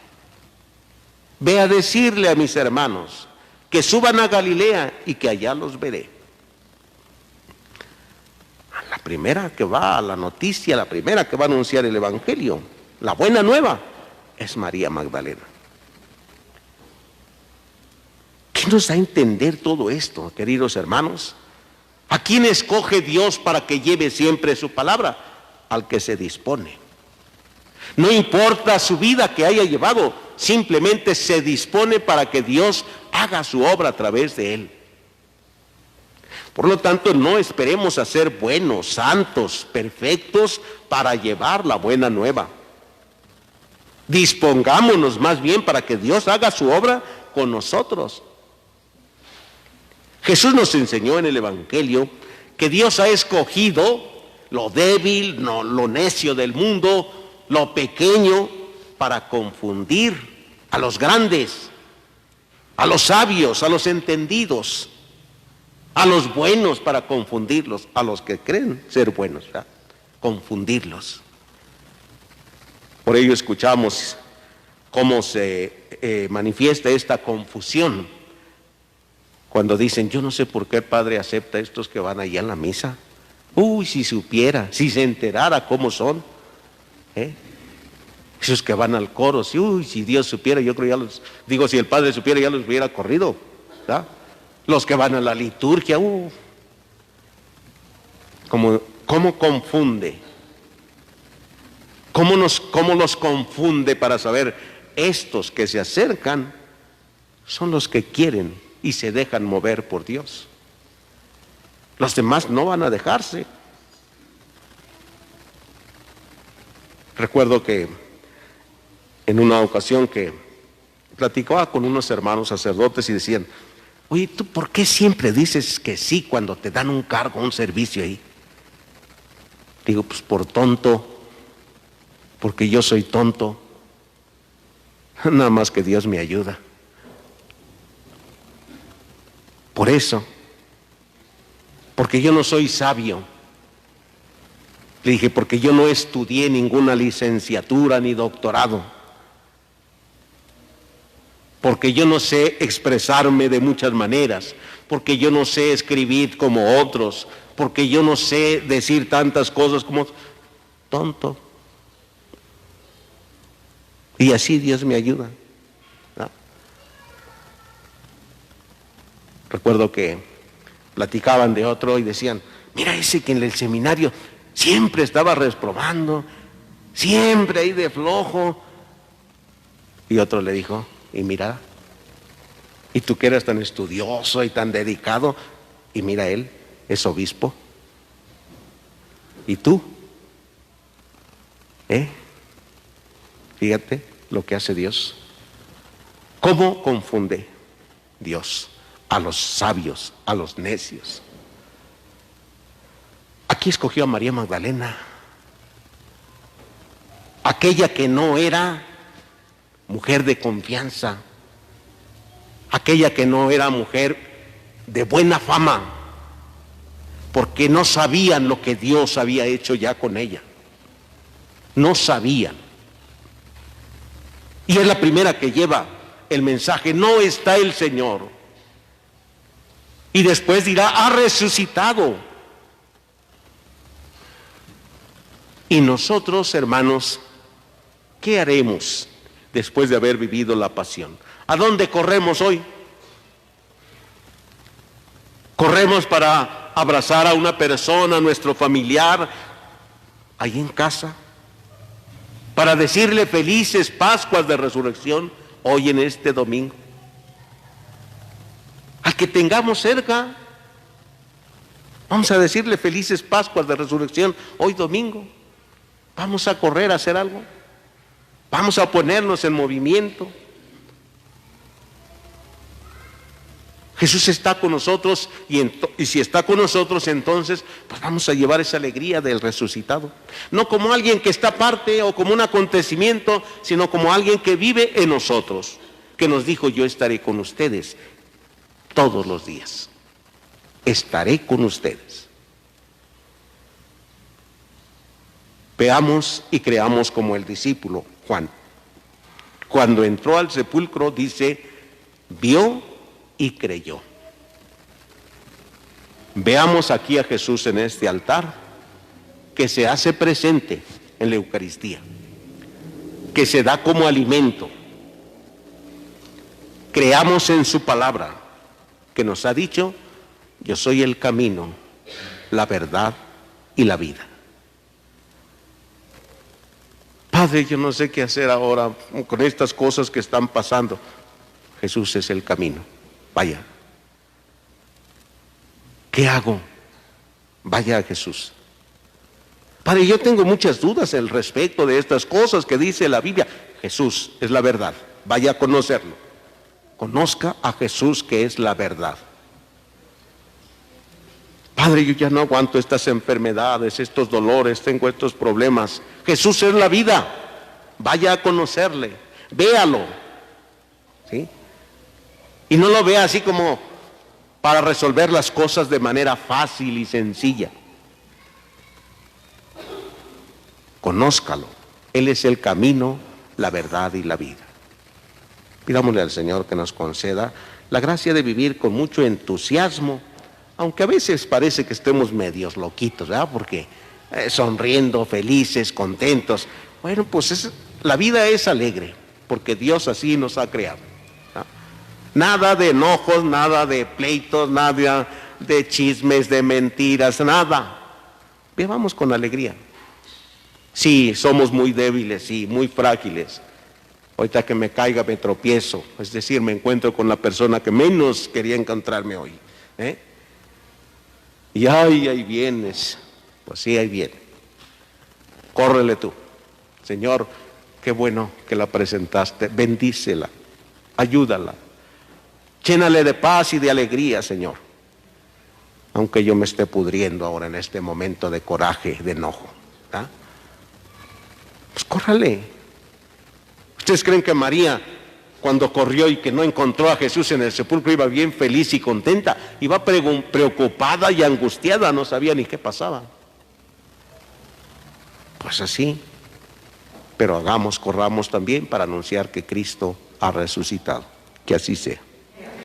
Ve a decirle a mis hermanos que suban a Galilea y que allá los veré. La primera que va a la noticia, la primera que va a anunciar el Evangelio, la buena nueva, es María Magdalena. ¿Qué nos da a entender todo esto, queridos hermanos? ¿A quién escoge Dios para que lleve siempre su palabra? Al que se dispone. No importa su vida que haya llevado, simplemente se dispone para que Dios haga su obra a través de él. Por lo tanto, no esperemos a ser buenos, santos, perfectos para llevar la buena nueva. Dispongámonos más bien para que Dios haga su obra con nosotros. Jesús nos enseñó en el Evangelio que Dios ha escogido lo débil, no, lo necio del mundo, lo pequeño, para confundir a los grandes, a los sabios, a los entendidos, a los buenos, para confundirlos, a los que creen ser buenos, ¿verdad? Confundirlos. Por ello escuchamos cómo se manifiesta esta confusión cuando dicen: yo no sé por qué el Padre acepta a estos que van allá en la misa. Uy, si supiera, si se enterara cómo son, esos que van al coro, si Dios supiera, yo creo ya los, digo, si el Padre supiera ya los hubiera corrido, ¿verdad? Los que van a la liturgia, ¿cómo confunde? ¿Cómo los confunde para saber estos que se acercan son los que quieren y se dejan mover por Dios? Los demás no van a dejarse. Recuerdo que en una ocasión que platicaba con unos hermanos sacerdotes y decían: oye, ¿tú por qué siempre dices que sí cuando te dan un cargo, un servicio ahí? Digo: pues por tonto, porque yo soy tonto. Nada más que Dios me ayuda. Por eso, porque yo no soy sabio. Le dije: porque yo no estudié ninguna licenciatura ni doctorado. Porque yo no sé expresarme de muchas maneras. Porque yo no sé escribir como otros. Porque yo no sé decir tantas cosas como tonto. Y así Dios me ayuda, ¿no? Recuerdo que platicaban de otro y decían: mira ese que en el seminario siempre estaba reprobando, siempre ahí de flojo. Y otro le dijo: y mira, y tú que eras tan estudioso y tan dedicado, y mira, él es obispo. ¿Y tú? Fíjate lo que hace Dios. ¿Cómo confunde Dios a los sabios, a los necios? Aquí escogió a María Magdalena, aquella que no era mujer de confianza, aquella que no era mujer de buena fama, porque no sabían lo que Dios había hecho ya con ella. No sabían. Y es la primera que lleva el mensaje: no está el Señor. Y después dirá: ha resucitado. Y nosotros, hermanos, ¿qué haremos después de haber vivido la pasión? ¿A dónde corremos hoy? ¿Corremos para abrazar a una persona, a nuestro familiar, ahí en casa? ¿Para decirle felices Pascuas de Resurrección? hoy en este domingo. Al que tengamos cerca, vamos a decirle felices Pascuas de Resurrección hoy domingo. Vamos a correr a hacer algo. Vamos a ponernos en movimiento. Jesús está con nosotros y si está con nosotros, entonces pues vamos a llevar esa alegría del resucitado. No como alguien que está aparte o como un acontecimiento, sino como alguien que vive en nosotros, que nos dijo: yo estaré con ustedes todos los días. Estaré con ustedes. Veamos y creamos como el discípulo Juan. Cuando entró al sepulcro, dice, vio y creyó. Veamos aquí a Jesús en este altar, que se hace presente en la Eucaristía, que se da como alimento. Creamos en su palabra, que nos ha dicho: yo soy el camino, la verdad y la vida. Padre, yo no sé qué hacer ahora con estas cosas que están pasando. Jesús es el camino. Vaya. ¿Qué hago? Vaya a Jesús. Padre, yo tengo muchas dudas al respecto de estas cosas que dice la Biblia. Jesús es la verdad. Vaya a conocerlo. Conozca a Jesús, que es la verdad. Padre, yo ya no aguanto estas enfermedades, estos dolores, tengo estos problemas. Jesús es la vida. Vaya a conocerle, véalo. ¿Sí? Y no lo vea así como para resolver las cosas de manera fácil y sencilla. Conózcalo. Él es el camino, la verdad y la vida. Pidámosle al Señor que nos conceda la gracia de vivir con mucho entusiasmo, aunque a veces parece que estemos medios loquitos, ¿verdad? Porque sonriendo, felices, contentos. Bueno, pues la vida es alegre, porque Dios así nos ha creado. Nada de enojos, nada de pleitos, nada de chismes, de mentiras, nada. Vivamos con alegría. Sí, somos muy débiles, sí, muy frágiles. Ahorita que me caiga me tropiezo, es decir, me encuentro con la persona que menos quería encontrarme hoy. Y ay, ahí vienes. Pues sí, ahí viene. Córrele tú. Señor, qué bueno que la presentaste. Bendícela, ayúdala. Llénale de paz y de alegría, Señor. Aunque yo me esté pudriendo ahora en este momento de coraje, de enojo. Pues córrale. ¿Ustedes creen que María, cuando corrió y que no encontró a Jesús en el sepulcro, iba bien feliz y contenta? Iba preocupada y angustiada, no sabía ni qué pasaba. Pues así. Pero corramos también para anunciar que Cristo ha resucitado. Que así sea.